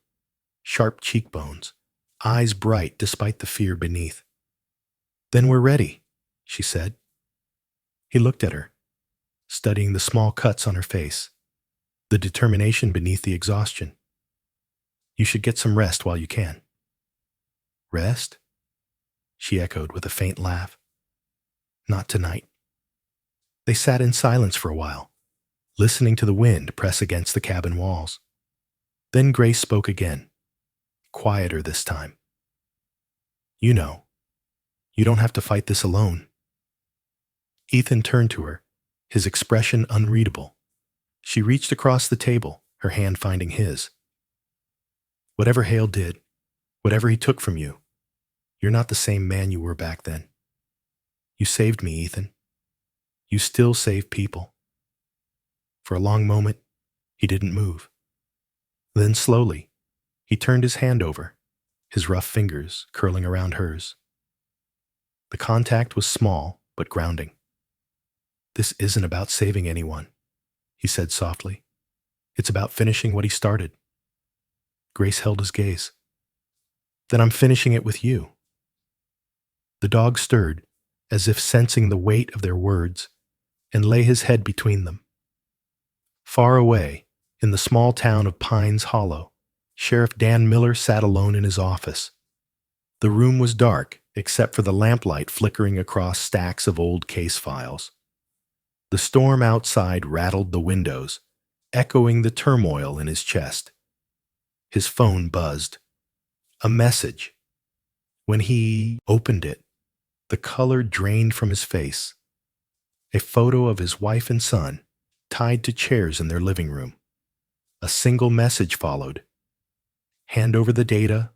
[SPEAKER 1] sharp cheekbones, eyes bright despite the fear beneath. "Then we're ready," she said. He looked at her, studying the small cuts on her face, the determination beneath the exhaustion. "You should get some rest while you can." "Rest?" she echoed with a faint laugh. "Not tonight." They sat in silence for a while, listening to the wind press against the cabin walls. Then Grace spoke again, quieter this time. "You know, you don't have to fight this alone." Ethan turned to her, his expression unreadable. She reached across the table, her hand finding his. "Whatever Hale did, whatever he took from you, you're not the same man you were back then. You saved me, Ethan. You still save people." For a long moment, he didn't move. Then slowly, he turned his hand over, his rough fingers curling around hers. The contact was small but grounding. "This isn't about saving anyone," he said softly. "It's about finishing what he started." Grace held his gaze. "Then I'm finishing it with you." The dog stirred, as if sensing the weight of their words, and lay his head between them. Far away, in the small town of Pines Hollow, Sheriff Dan Miller sat alone in his office. The room was dark, except for the lamplight flickering across stacks of old case files. The storm outside rattled the windows, echoing the turmoil in his chest. His phone buzzed. A message. When he opened it, the color drained from his face. A photo of his wife and son, tied to chairs in their living room. A single message followed. "Hand over the data,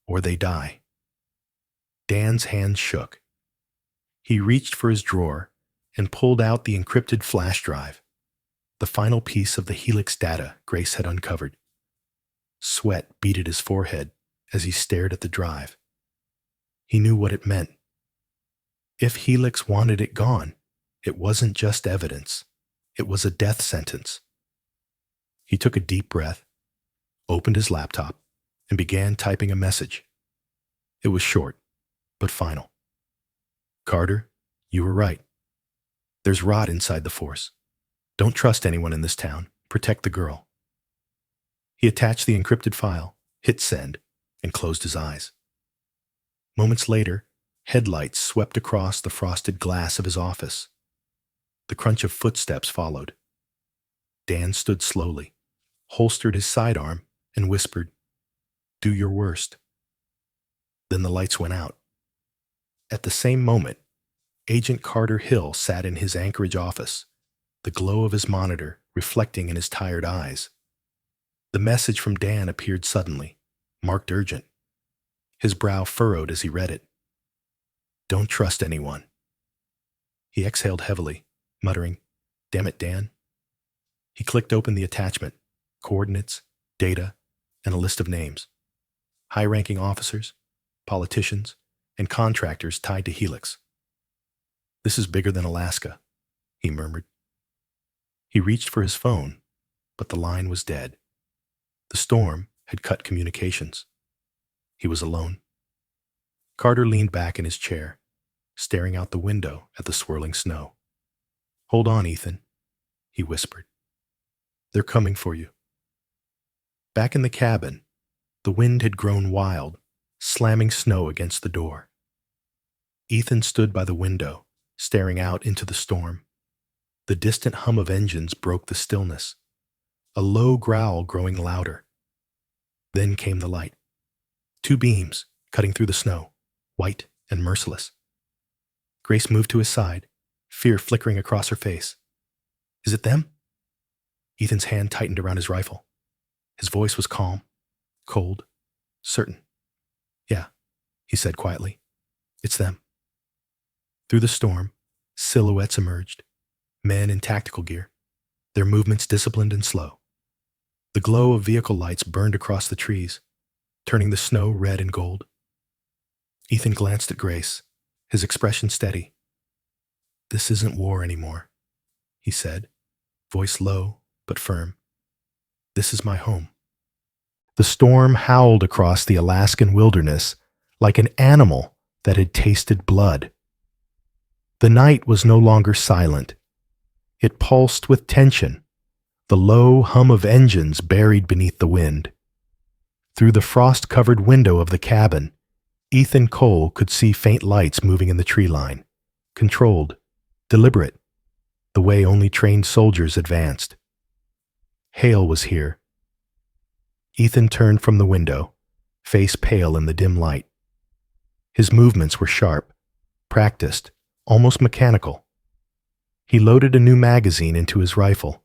[SPEAKER 1] or they die." Dan's hands shook. He reached for his drawer and pulled out the encrypted flash drive, the final piece of the Helix data Grace had uncovered. Sweat beaded his forehead as he stared at the drive. He knew what it meant. If Helix wanted it gone, it wasn't just evidence. It was a death sentence. He took a deep breath, opened his laptop, and began typing a message. It was short, but final. Carter, you were right. There's rot inside the force. Don't trust anyone in this town. Protect the girl. He attached the encrypted file, hit send, and closed his eyes. Moments later, headlights swept across the frosted glass of his office. The crunch of footsteps followed. Dan stood slowly, holstered his sidearm, and whispered, "Do your worst." Then the lights went out. At the same moment, Agent Carter Hill sat in his Anchorage office, the glow of his monitor reflecting in his tired eyes. The message from Dan appeared suddenly, marked urgent. His brow furrowed as he read it. Don't trust anyone. He exhaled heavily, muttering, "Damn it, Dan." He clicked open the attachment, coordinates, data, and a list of names. High-ranking officers, politicians, and contractors tied to Helix. This is bigger than Alaska, he murmured. He reached for his phone, but the line was dead. The storm had cut communications. He was alone. Carter leaned back in his chair, staring out the window at the swirling snow. "Hold on, Ethan," he whispered. "They're coming for you." Back in the cabin, the wind had grown wild, slamming snow against the door. Ethan stood by the window, staring out into the storm. The distant hum of engines broke the stillness, a low growl growing louder. Then came the light. Two beams cutting through the snow, white and merciless. Grace moved to his side, fear flickering across her face. "Is it them?" Ethan's hand tightened around his rifle. His voice was calm, cold, certain. "Yeah," he said quietly. "It's them." Through the storm, silhouettes emerged, men in tactical gear, their movements disciplined and slow. The glow of vehicle lights burned across the trees, turning the snow red and gold. Ethan glanced at Grace, his expression steady. "This isn't war anymore," he said, voice low but firm. "This is my home." The storm howled across the Alaskan wilderness like an animal that had tasted blood. The night was no longer silent. It pulsed with tension, the low hum of engines buried beneath the wind. Through the frost-covered window of the cabin, Ethan Cole could see faint lights moving in the tree line, controlled, deliberate, the way only trained soldiers advanced. Hale was here. Ethan turned from the window, face pale in the dim light. His movements were sharp, practiced, almost mechanical. He loaded a new magazine into his rifle,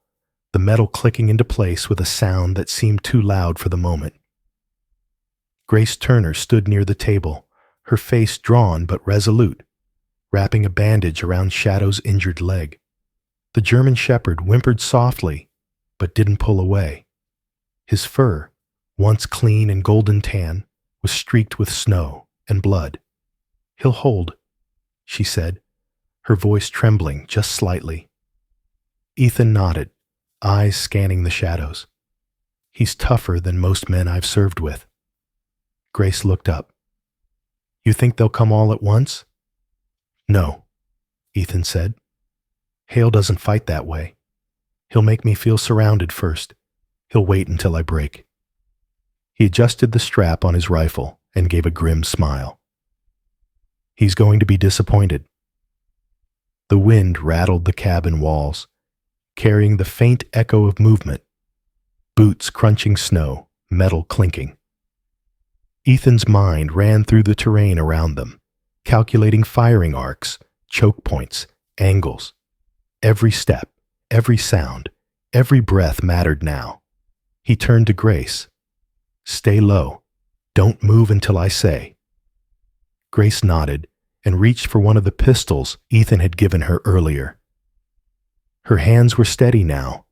[SPEAKER 1] the metal clicking into place with a sound that seemed too loud for the moment. Grace Turner stood near the table, her face drawn but resolute, wrapping a bandage around Shadow's injured leg. The German shepherd whimpered softly, but didn't pull away. His fur, once clean and golden tan, was streaked with snow and blood. "He'll hold," she said, her voice trembling just slightly. Ethan nodded, eyes scanning the shadows. "He's tougher than most men I've served with." Grace looked up. "You think they'll come all at once?" "No," Ethan said. "Hale doesn't fight that way. He'll make me feel surrounded first. He'll wait until I break." He adjusted the strap on his rifle and gave a grim smile. "He's going to be disappointed." The wind rattled the cabin walls, carrying the faint echo of movement. Boots crunching snow, metal clinking. Ethan's mind ran through the terrain around them, calculating firing arcs, choke points, angles. Every step, every sound, every breath mattered now. He turned to Grace. "Stay low. Don't move until I say." Grace nodded and reached for one of the pistols Ethan had given her earlier. Her hands were steady now,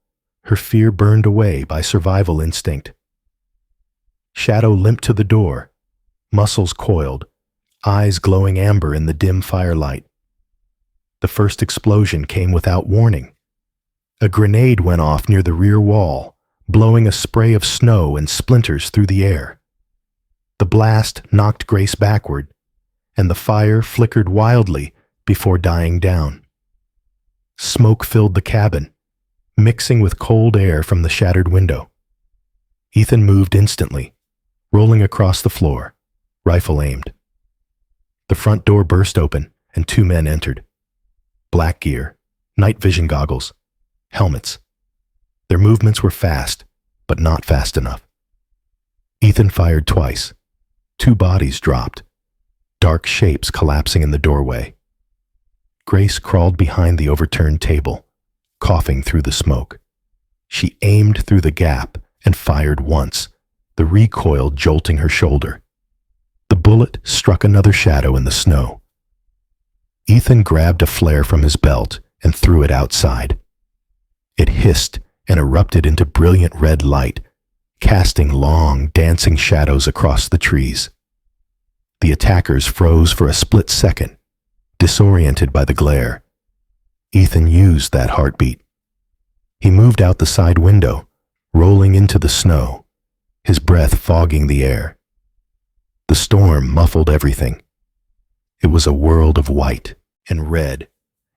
[SPEAKER 1] her fear burned away by survival instinct. Shadow limped to the door, muscles coiled, eyes glowing amber in the dim firelight. The first explosion came without warning. A grenade went off near the rear wall, blowing a spray of snow and splinters through the air. The blast knocked Grace backward, and the fire flickered wildly before dying down. Smoke filled the cabin, mixing with cold air from the shattered window. Ethan moved instantly, rolling across the floor, rifle aimed. The front door burst open, and two men entered. Black gear, night vision goggles, helmets. Their movements were fast, but not fast enough. Ethan fired twice. Two bodies dropped, dark shapes collapsing in the doorway. Grace crawled behind the overturned table, coughing through the smoke. She aimed through the gap and fired once, the recoil jolting her shoulder. The bullet struck another shadow in the snow. Ethan grabbed a flare from his belt and threw it outside. It hissed and erupted into brilliant red light, casting long, dancing shadows across the trees. The attackers froze for a split second, disoriented by the glare. Ethan used that heartbeat. He moved out the side window, rolling into the snow, his breath fogging the air. The storm muffled everything. It was a world of white and red,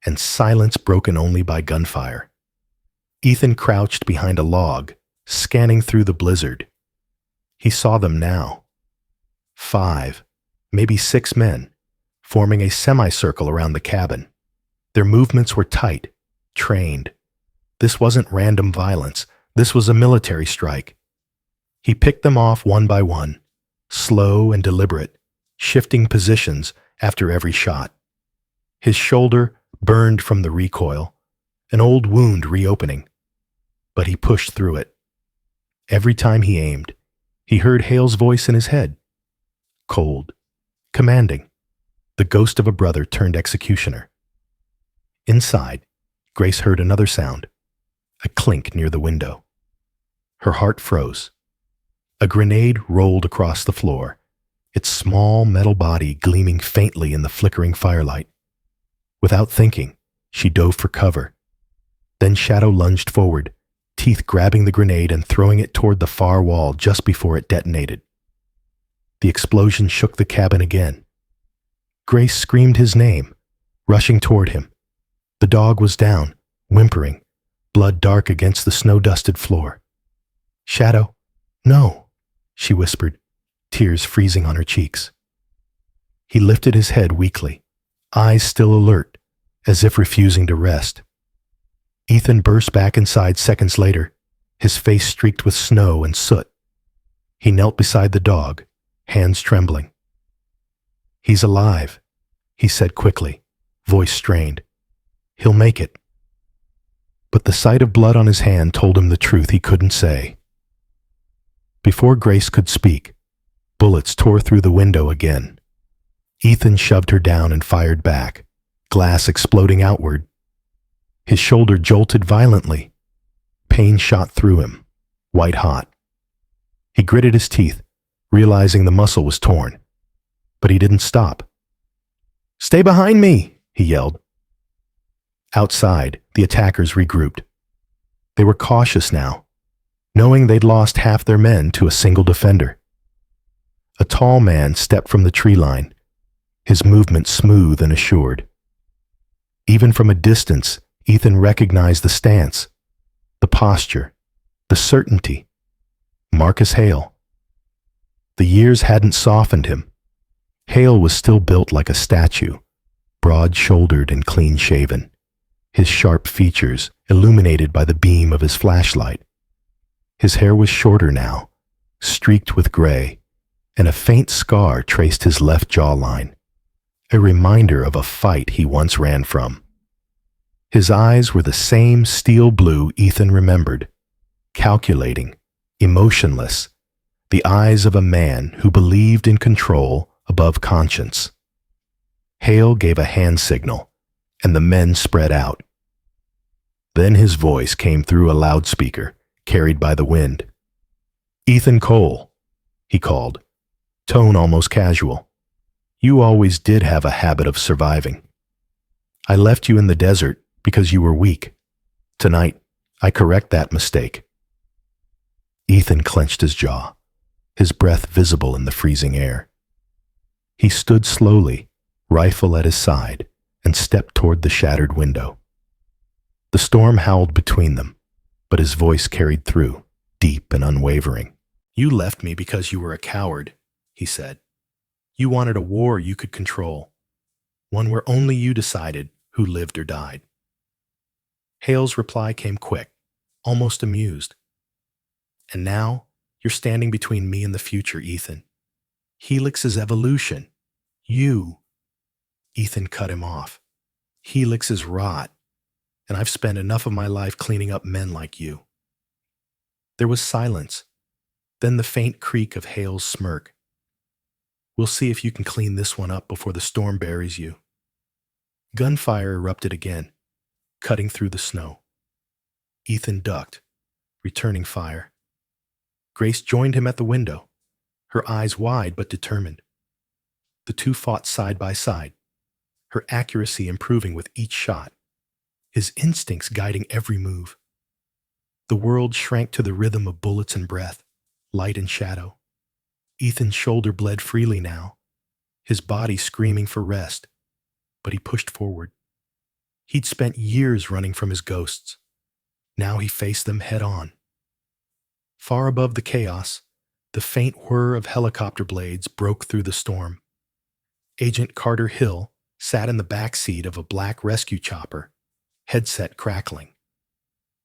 [SPEAKER 1] and silence broken only by gunfire. Ethan crouched behind a log, scanning through the blizzard. He saw them now. 5, maybe 6 men, forming a semicircle around the cabin. Their movements were tight, trained. This wasn't random violence. This was a military strike. He picked them off one by one, slow and deliberate, shifting positions after every shot. His shoulder burned from the recoil, an old wound reopening. But he pushed through it. Every time he aimed, he heard Hale's voice in his head. Cold, commanding, the ghost of a brother turned executioner. Inside, Grace heard another sound, a clink near the window. Her heart froze. A grenade rolled across the floor, its small metal body gleaming faintly in the flickering firelight. Without thinking, she dove for cover. Then Shadow lunged forward, teeth grabbing the grenade and throwing it toward the far wall just before it detonated. The explosion shook the cabin again. Grace screamed his name, rushing toward him. The dog was down, whimpering, blood dark against the snow-dusted floor. "Shadow, no," she whispered, tears freezing on her cheeks. He lifted his head weakly, eyes still alert, as if refusing to rest. Ethan burst back inside seconds later, his face streaked with snow and soot. He knelt beside the dog, hands trembling. "He's alive," he said quickly, voice strained. "He'll make it." But the sight of blood on his hand told him the truth he couldn't say. Before Grace could speak, bullets tore through the window again. Ethan shoved her down and fired back, glass exploding outward. His shoulder jolted violently. Pain shot through him, white hot. He gritted his teeth, realizing the muscle was torn. But he didn't stop. "Stay behind me!" he yelled. Outside, the attackers regrouped. They were cautious now, knowing they'd lost half their men to a single defender. A tall man stepped from the tree line, his movement smooth and assured. Even from a distance, Ethan recognized the stance, the posture, the certainty. Marcus Hale. The years hadn't softened him. Hale was still built like a statue, broad-shouldered and clean-shaven, his sharp features illuminated by the beam of his flashlight. His hair was shorter now, streaked with gray, and a faint scar traced his left jawline, a reminder of a fight he once ran from. His eyes were the same steel blue Ethan remembered, calculating, emotionless, the eyes of a man who believed in control above conscience. Hale gave a hand signal, and the men spread out. Then his voice came through a loudspeaker, carried by the wind. "Ethan Cole," he called, tone almost casual. "You always did have a habit of surviving. I left you in the desert because you were weak. Tonight, I correct that mistake." Ethan clenched his jaw, his breath visible in the freezing air. He stood slowly, rifle at his side, and stepped toward the shattered window. The storm howled between them, but his voice carried through, deep and unwavering. "You left me because you were a coward," he said. "You wanted a war you could control, one where only you decided who lived or died." Hale's reply came quick, almost amused. "And now, you're standing between me and the future, Ethan. Helix is evolution. You—" Ethan cut him off. "Helix is rot, and I've spent enough of my life cleaning up men like you." There was silence, then the faint creak of Hale's smirk. "We'll see if you can clean this one up before the storm buries you." Gunfire erupted again, cutting through the snow. Ethan ducked, returning fire. Grace joined him at the window, her eyes wide but determined. The two fought side by side, her accuracy improving with each shot, his instincts guiding every move. The world shrank to the rhythm of bullets and breath, light and shadow. Ethan's shoulder bled freely now, his body screaming for rest, but he pushed forward. He'd spent years running from his ghosts. Now he faced them head on. Far above the chaos, the faint whir of helicopter blades broke through the storm. Agent Carter Hill sat in the back seat of a black rescue chopper, headset crackling.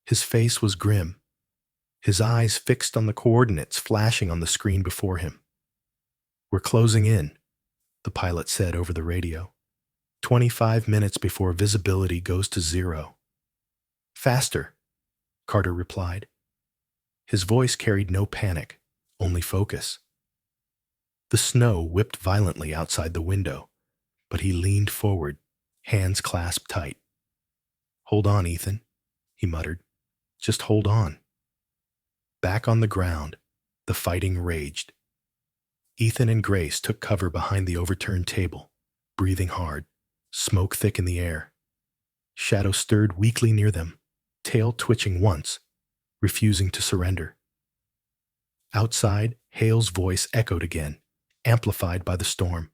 [SPEAKER 1] His face was grim, his eyes fixed on the coordinates flashing on the screen before him. "We're closing in," the pilot said over the radio. 25 minutes before visibility goes to 0. "Faster," Carter replied. His voice carried no panic, only focus. The snow whipped violently outside the window, but he leaned forward, hands clasped tight. "Hold on, Ethan," he muttered. "Just hold on." Back on the ground, the fighting raged. Ethan and Grace took cover behind the overturned table, breathing hard, smoke thick in the air. Shadow stirred weakly near them, tail twitching once, refusing to surrender. Outside, Hale's voice echoed again, amplified by the storm.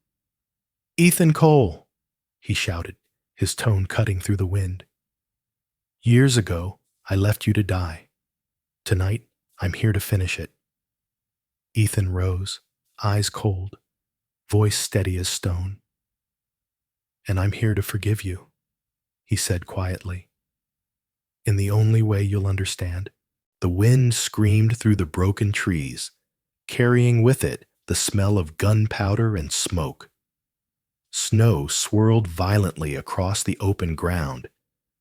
[SPEAKER 1] "Ethan Cole," he shouted, his tone cutting through the wind. "Years ago, I left you to die. Tonight, I'm here to finish it." Ethan rose, eyes cold, voice steady as stone. "And I'm here to forgive you," he said quietly. "In the only way you'll understand." The wind screamed through the broken trees, carrying with it the smell of gunpowder and smoke. Snow swirled violently across the open ground,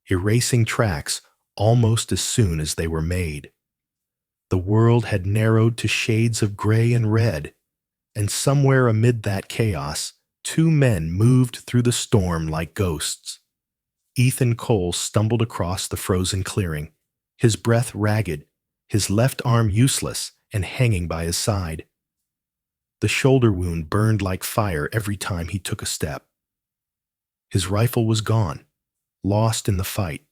[SPEAKER 1] erasing tracks almost as soon as they were made. The world had narrowed to shades of gray and red, and somewhere amid that chaos, two men moved through the storm like ghosts. Ethan Cole stumbled across the frozen clearing, his breath ragged, his left arm useless and hanging by his side. The shoulder wound burned like fire every time he took a step. His rifle was gone, lost in the fight,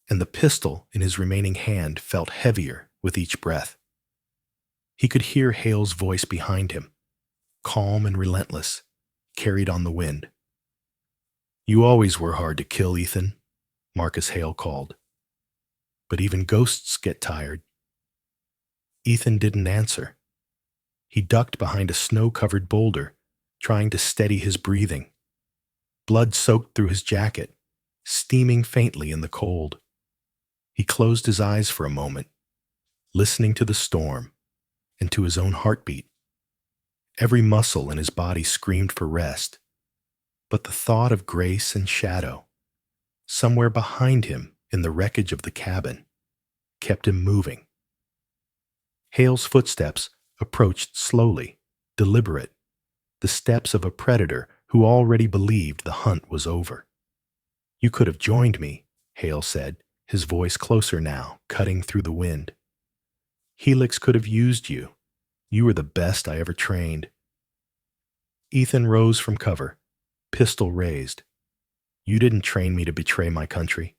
[SPEAKER 1] and the pistol in his remaining hand felt heavier with each breath. He could hear Hale's voice behind him, calm and relentless, carried on the wind. "You always were hard to kill, Ethan," Marcus Hale called. "But even ghosts get tired." Ethan didn't answer. He ducked behind a snow-covered boulder, trying to steady his breathing. Blood soaked through his jacket, steaming faintly in the cold. He closed his eyes for a moment, listening to the storm and to his own heartbeat. Every muscle in his body screamed for rest, but the thought of Grace and Shadow, somewhere behind him in the wreckage of the cabin, kept him moving. Hale's footsteps approached slowly, deliberate, the steps of a predator who already believed the hunt was over. "You could have joined me," Hale said, his voice closer now, cutting through the wind. Helix could have used you. You were the best I ever trained. Ethan rose from cover, pistol raised. You didn't train me to betray my country,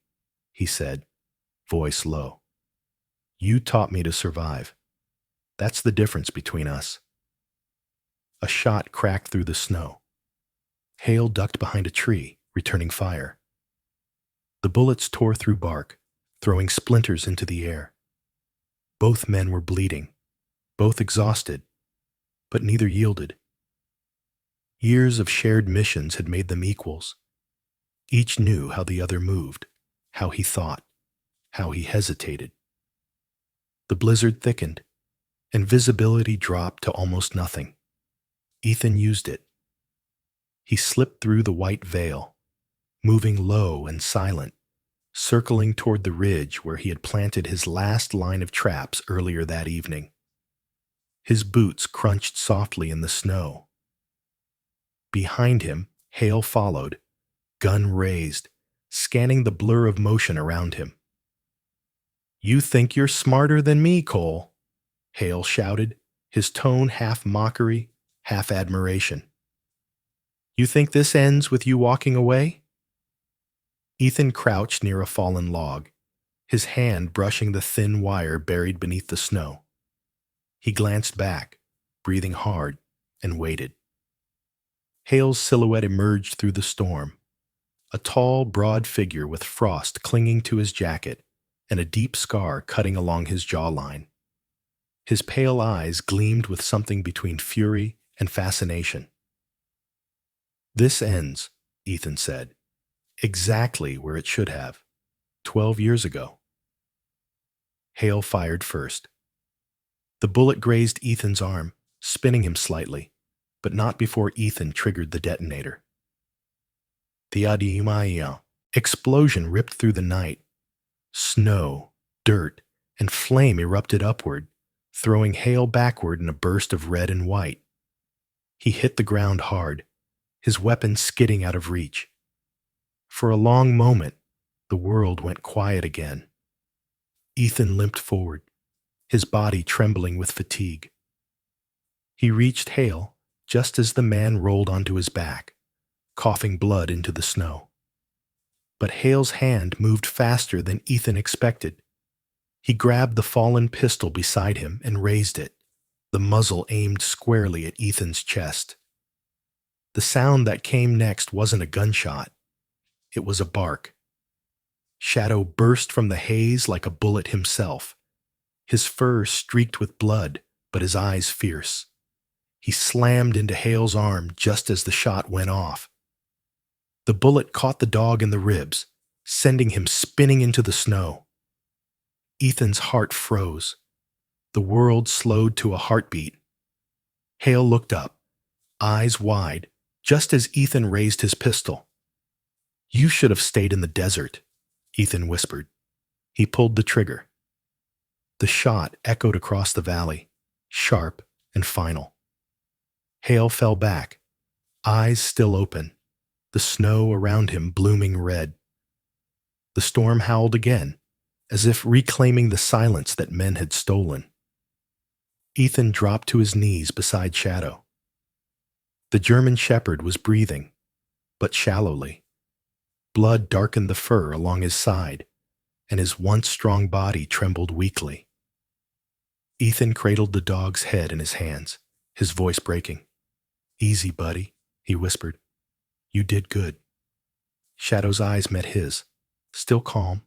[SPEAKER 1] he said, voice low. You taught me to survive. That's the difference between us. A shot cracked through the snow. Hale ducked behind a tree, returning fire. The bullets tore through bark, throwing splinters into the air. Both men were bleeding, both exhausted, but neither yielded. Years of shared missions had made them equals. Each knew how the other moved, how he thought, how he hesitated. The blizzard thickened, and visibility dropped to almost nothing. Ethan used it. He slipped through the white veil, moving low and silent, circling toward the ridge where he had planted his last line of traps earlier that evening. His boots crunched softly in the snow. Behind him, Hale followed, gun raised, scanning the blur of motion around him. You think you're smarter than me, Cole, Hale shouted, his tone half mockery, half admiration. You think this ends with you walking away? Ethan crouched near a fallen log, his hand brushing the thin wire buried beneath the snow. He glanced back, breathing hard, and waited. Hale's silhouette emerged through the storm, a tall, broad figure with frost clinging to his jacket and a deep scar cutting along his jawline. His pale eyes gleamed with something between fury and fascination. This ends, Ethan said, exactly where it should have, 12 years ago. Hale fired first. The bullet grazed Ethan's arm, spinning him slightly, but not before Ethan triggered the detonator. The Adiyumaya explosion ripped through the night. Snow, dirt, and flame erupted upward, throwing Hale backward in a burst of red and white. He hit the ground hard, his weapon skidding out of reach. For a long moment, the world went quiet again. Ethan limped forward, his body trembling with fatigue. He reached Hale just as the man rolled onto his back, coughing blood into the snow. But Hale's hand moved faster than Ethan expected. He grabbed the fallen pistol beside him and raised it, the muzzle aimed squarely at Ethan's chest. The sound that came next wasn't a gunshot. It was a bark. Shadow burst from the haze like a bullet himself, his fur streaked with blood, but his eyes fierce. He slammed into Hale's arm just as the shot went off. The bullet caught the dog in the ribs, sending him spinning into the snow. Ethan's heart froze. The world slowed to a heartbeat. Hale looked up, eyes wide, just as Ethan raised his pistol. You should have stayed in the desert, Ethan whispered. He pulled the trigger. The shot echoed across the valley, sharp and final. Hale fell back, eyes still open, the snow around him blooming red. The storm howled again, as if reclaiming the silence that men had stolen. Ethan dropped to his knees beside Shadow. The German shepherd was breathing, but shallowly. Blood darkened the fur along his side, and his once strong body trembled weakly. Ethan cradled the dog's head in his hands, his voice breaking. Easy, buddy, he whispered. You did good. Shadow's eyes met his, still calm,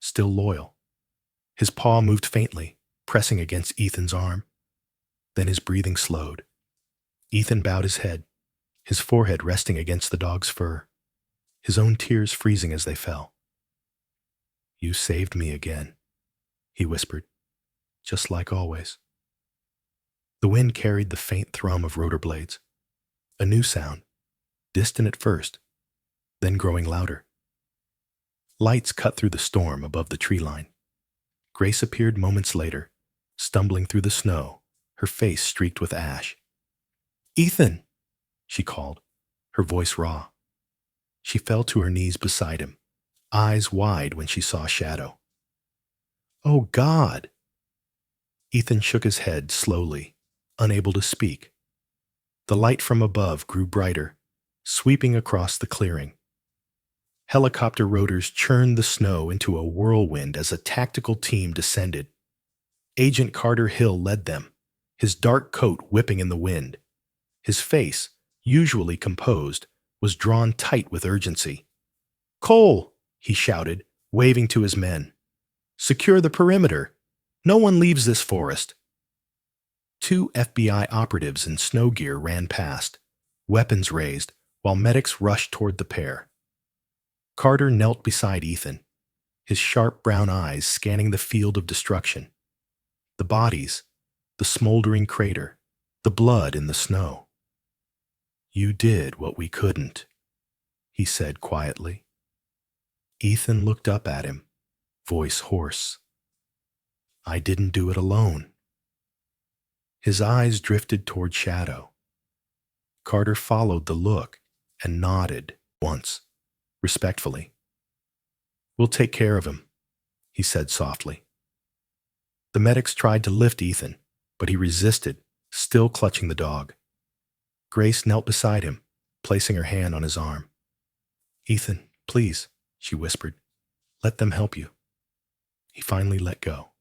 [SPEAKER 1] still loyal. His paw moved faintly, pressing against Ethan's arm. Then his breathing slowed. Ethan bowed his head, his forehead resting against the dog's fur, his own tears freezing as they fell. You saved me again, he whispered, just like always. The wind carried the faint thrum of rotor blades. A new sound, distant at first, then growing louder. Lights cut through the storm above the tree line. Grace appeared moments later, stumbling through the snow, her face streaked with ash. Ethan, she called, her voice raw. She fell to her knees beside him, eyes wide when she saw Shadow. "Oh, God!" Ethan shook his head slowly, unable to speak. The light from above grew brighter, sweeping across the clearing. Helicopter rotors churned the snow into a whirlwind as a tactical team descended. Agent Carter Hill led them, his dark coat whipping in the wind. His face, usually composed, was drawn tight with urgency. "Cole!" he shouted, waving to his men. "Secure the perimeter. No one leaves this forest." Two FBI operatives in snow gear ran past, weapons raised, while medics rushed toward the pair. Carter knelt beside Ethan, his sharp brown eyes scanning the field of destruction. The bodies, the smoldering crater, the blood in the snow. "You did what we couldn't," he said quietly. Ethan looked up at him, voice hoarse. "I didn't do it alone." His eyes drifted toward Shadow. Carter followed the look and nodded once, respectfully. "We'll take care of him," he said softly. The medics tried to lift Ethan, but he resisted, still clutching the dog. Grace knelt beside him, placing her hand on his arm. "Ethan, please," she whispered. "Let them help you." He finally let go.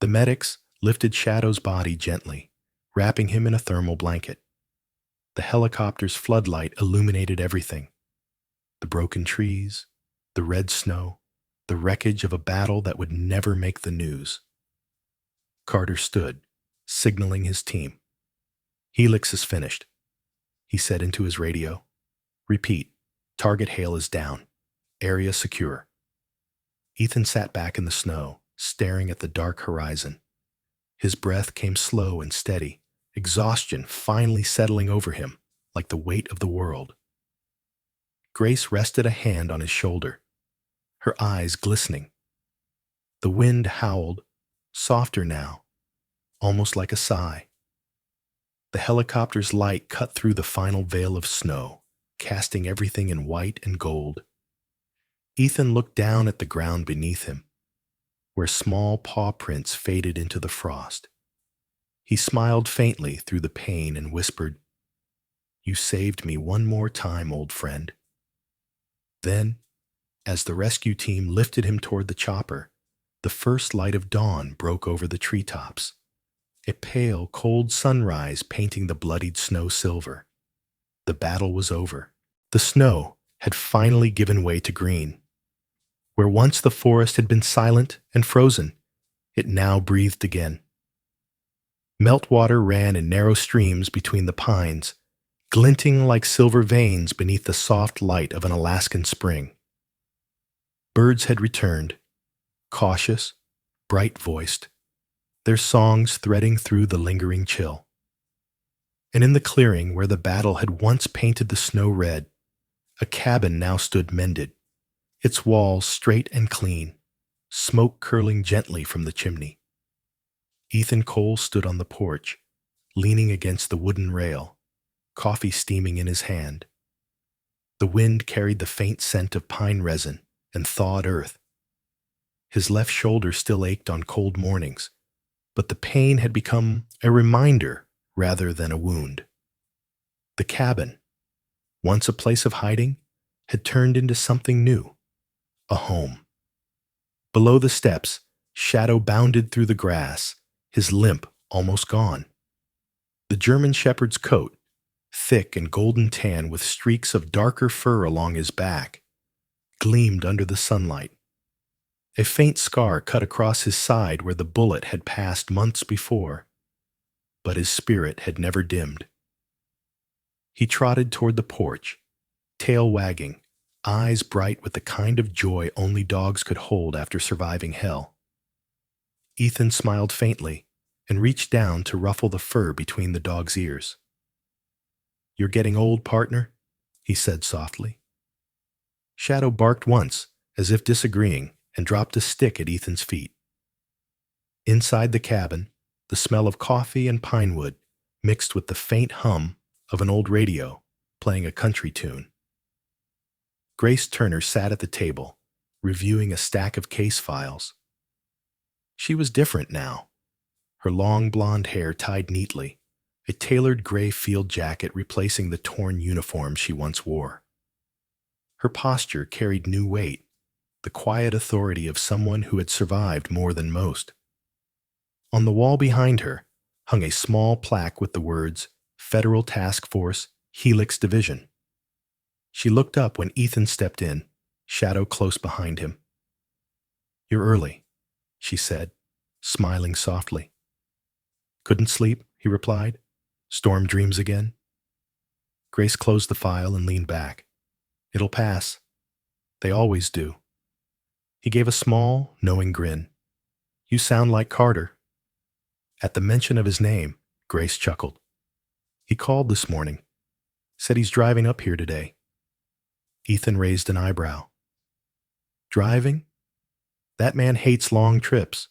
[SPEAKER 1] The medics lifted Shadow's body gently, wrapping him in a thermal blanket. The helicopter's floodlight illuminated everything. The broken trees, the red snow, the wreckage of a battle that would never make the news. Carter stood, signaling his team. "Helix is finished," he said into his radio. "Repeat, target hail is down. Area secure." Ethan sat back in the snow, staring at the dark horizon. His breath came slow and steady, exhaustion finally settling over him like the weight of the world. Grace rested a hand on his shoulder, her eyes glistening. The wind howled, softer now, almost like a sigh. The helicopter's light cut through the final veil of snow, casting everything in white and gold. Ethan looked down at the ground beneath him, where small paw prints faded into the frost. He smiled faintly through the pain and whispered, "You saved me one more time, old friend." Then, as the rescue team lifted him toward the chopper, the first light of dawn broke over the treetops, a pale, cold sunrise painting the bloodied snow silver. The battle was over. The snow had finally given way to green. Where once the forest had been silent and frozen, it now breathed again. Meltwater ran in narrow streams between the pines, glinting like silver veins beneath the soft light of an Alaskan spring. Birds had returned, cautious, bright-voiced, their songs threading through the lingering chill. And in the clearing where the battle had once painted the snow red, a cabin now stood mended, its walls straight and clean, smoke curling gently from the chimney. Ethan Cole stood on the porch, leaning against the wooden rail, coffee steaming in his hand. The wind carried the faint scent of pine resin and thawed earth. His left shoulder still ached on cold mornings, but the pain had become a reminder rather than a wound. The cabin, once a place of hiding, had turned into something new. A home. Below the steps, Shadow bounded through the grass, his limp almost gone. The German shepherd's coat, thick and golden tan with streaks of darker fur along his back, gleamed under the sunlight. A faint scar cut across his side where the bullet had passed months before, but his spirit had never dimmed. He trotted toward the porch, tail wagging, eyes bright with the kind of joy only dogs could hold after surviving hell. Ethan smiled faintly and reached down to ruffle the fur between the dog's ears. "You're getting old, partner," he said softly. Shadow barked once, as if disagreeing, and dropped a stick at Ethan's feet. Inside the cabin, the smell of coffee and pine wood mixed with the faint hum of an old radio playing a country tune. Grace Turner sat at the table, reviewing a stack of case files. She was different now. Her long blonde hair tied neatly, a tailored gray field jacket replacing the torn uniform she once wore. Her posture carried new weight, the quiet authority of someone who had survived more than most. On the wall behind her hung a small plaque with the words, Federal Task Force, Helix Division. She looked up when Ethan stepped in, shadow close behind him. "You're early," she said, smiling softly. "Couldn't sleep," he replied. "Storm dreams again?" Grace closed the file and leaned back. "It'll pass. They always do." He gave a small, knowing grin. "You sound like Carter." At the mention of his name, Grace chuckled. "He called this morning. Said he's driving up here today." Ethan raised an eyebrow. "Driving? That man hates long trips."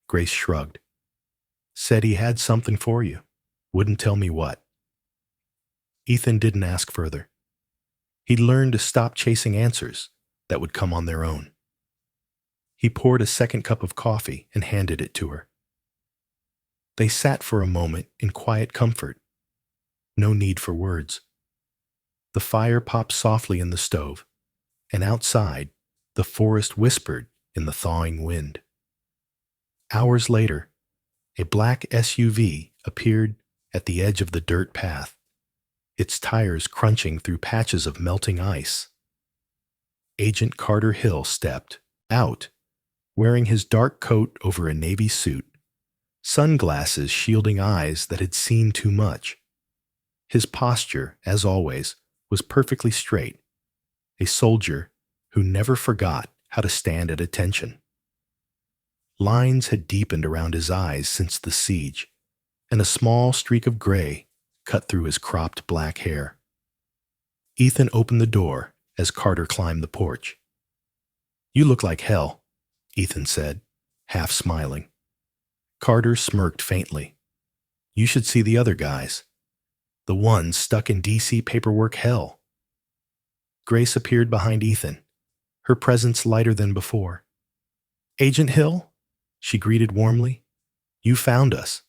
[SPEAKER 1] Grace shrugged. "Said he had something for you. Wouldn't tell me what." Ethan didn't ask further. He'd learned to stop chasing answers that would come on their own. He poured a second cup of coffee and handed it to her. They sat for a moment in quiet comfort. No need for words. The fire popped softly in the stove, and outside, the forest whispered in the thawing wind. Hours later, a black SUV appeared at the edge of the dirt path, its tires crunching through patches of melting ice. Agent Carter Hill stepped out, wearing his dark coat over a navy suit, sunglasses shielding eyes that had seen too much. His posture, as always, was perfectly straight, a soldier who never forgot how to stand at attention. Lines had deepened around his eyes since the siege, and a small streak of gray cut through his cropped black hair. Ethan opened the door as Carter climbed the porch. "You look like hell," Ethan said, half smiling. Carter smirked faintly. "You should see the other guys. The ones stuck in DC paperwork hell." Grace appeared behind Ethan, her presence lighter than before. "Agent Hill?" she greeted warmly. "You found us."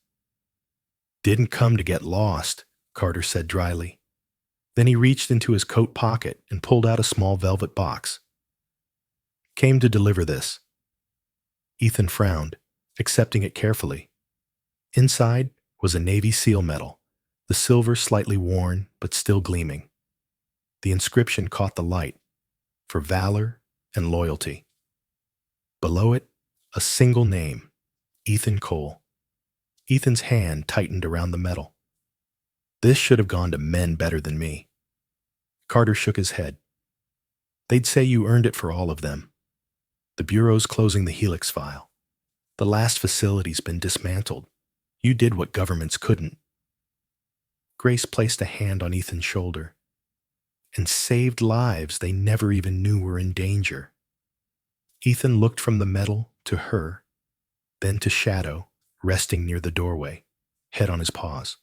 [SPEAKER 1] "Didn't come to get lost," Carter said dryly. Then he reached into his coat pocket and pulled out a small velvet box. "Came to deliver this." Ethan frowned, accepting it carefully. Inside was a Navy SEAL medal, the silver slightly worn but still gleaming. The inscription caught the light, for valor and loyalty. Below it, a single name, Ethan Cole. Ethan's hand tightened around the medal. "This should have gone to men better than me." Carter shook his head. "They'd say you earned it for all of them. The Bureau's closing the Helix file. The last facility's been dismantled. You did what governments couldn't." Grace placed a hand on Ethan's shoulder and saved lives they never even knew were in danger. Ethan looked from the medal to her, then to Shadow, resting near the doorway, head on his paws.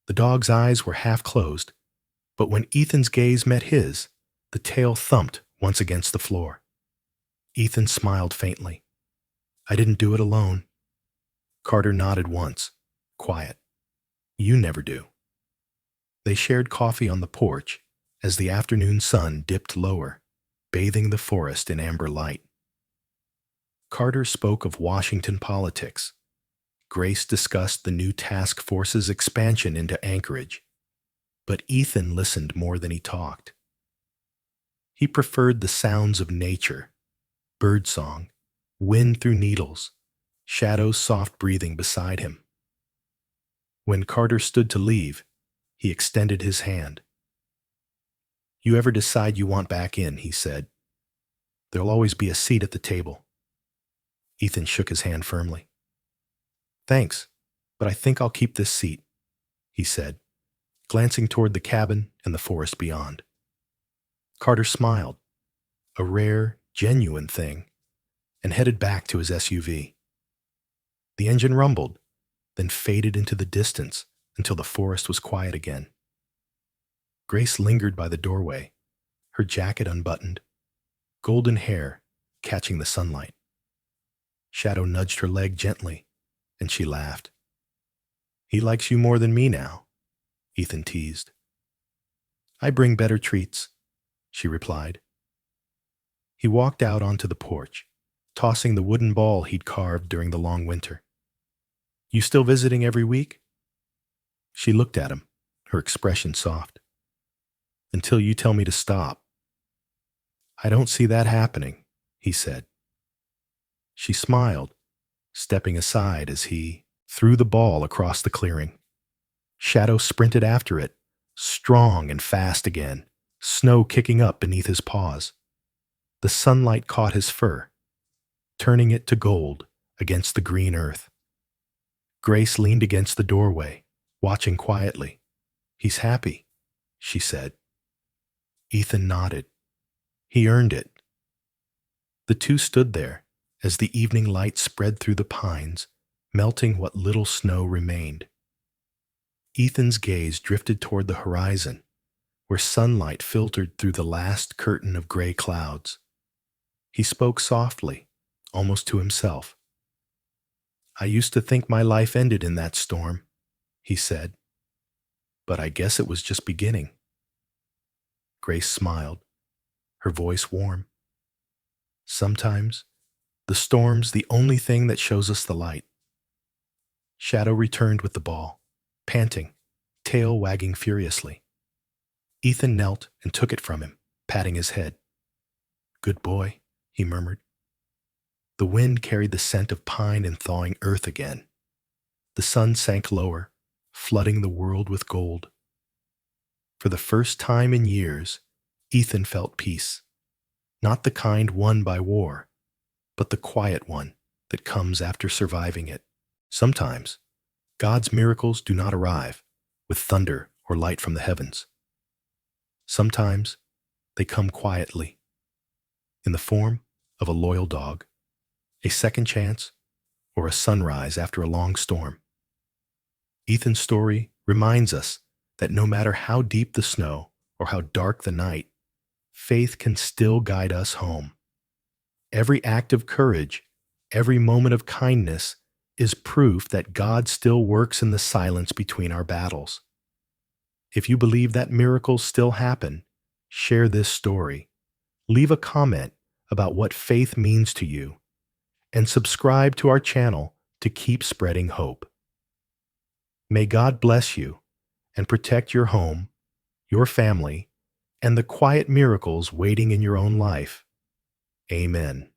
[SPEAKER 1] The dog's eyes were half closed, but when Ethan's gaze met his, the tail thumped once against the floor. Ethan smiled faintly. "I didn't do it alone." Carter nodded once, quiet. "You never do." They shared coffee on the porch as the afternoon sun dipped lower, bathing the forest in amber light. Carter spoke of Washington politics. Grace discussed the new task force's expansion into Anchorage. But Ethan listened more than he talked. He preferred the sounds of nature, birdsong, wind through needles, Shadow's soft breathing beside him. When Carter stood to leave, he extended his hand. "You ever decide you want back in," he said, "there'll always be a seat at the table." Ethan shook his hand firmly. "Thanks, but I think I'll keep this seat," he said, glancing toward the cabin and the forest beyond. Carter smiled, a rare, genuine thing, and headed back to his SUV. The engine rumbled, then faded into the distance until the forest was quiet again. Grace lingered by the doorway, her jacket unbuttoned, golden hair catching the sunlight. Shadow nudged her leg gently, and she laughed. "He likes you more than me now," Ethan teased. "I bring better treats," she replied. He walked out onto the porch, tossing the wooden ball he'd carved during the long winter. "You still visiting every week?" She looked at him, her expression soft. "Until you tell me to stop." "I don't see that happening," he said. She smiled, stepping aside as he threw the ball across the clearing. Shadow sprinted after it, strong and fast again, snow kicking up beneath his paws. The sunlight caught his fur, turning it to gold against the green earth. Grace leaned against the doorway, watching quietly. "He's happy," she said. Ethan nodded. He earned it. The two stood there as the evening light spread through the pines, melting what little snow remained. Ethan's gaze drifted toward the horizon, where sunlight filtered through the last curtain of gray clouds. He spoke softly, almost to himself. "I used to think my life ended in that storm," he said. "But I guess it was just beginning." Grace smiled, her voice warm. "Sometimes, the storm's the only thing that shows us the light." Shadow returned with the ball, panting, tail wagging furiously. Ethan knelt and took it from him, patting his head. "Good boy," he murmured. The wind carried the scent of pine and thawing earth again. The sun sank lower, flooding the world with gold. For the first time in years, Ethan felt peace. Not the kind won by war, but the quiet one that comes after surviving it. Sometimes, God's miracles do not arrive with thunder or light from the heavens. Sometimes, they come quietly, in the form of a loyal dog, a second chance, or a sunrise after a long storm. Ethan's story reminds us that no matter how deep the snow or how dark the night, faith can still guide us home. Every act of courage, every moment of kindness is proof that God still works in the silence between our battles. If you believe that miracles still happen, share this story. Leave a comment about what faith means to you, and subscribe to our channel to keep spreading hope. May God bless you and protect your home, your family, and the quiet miracles waiting in your own life. Amen.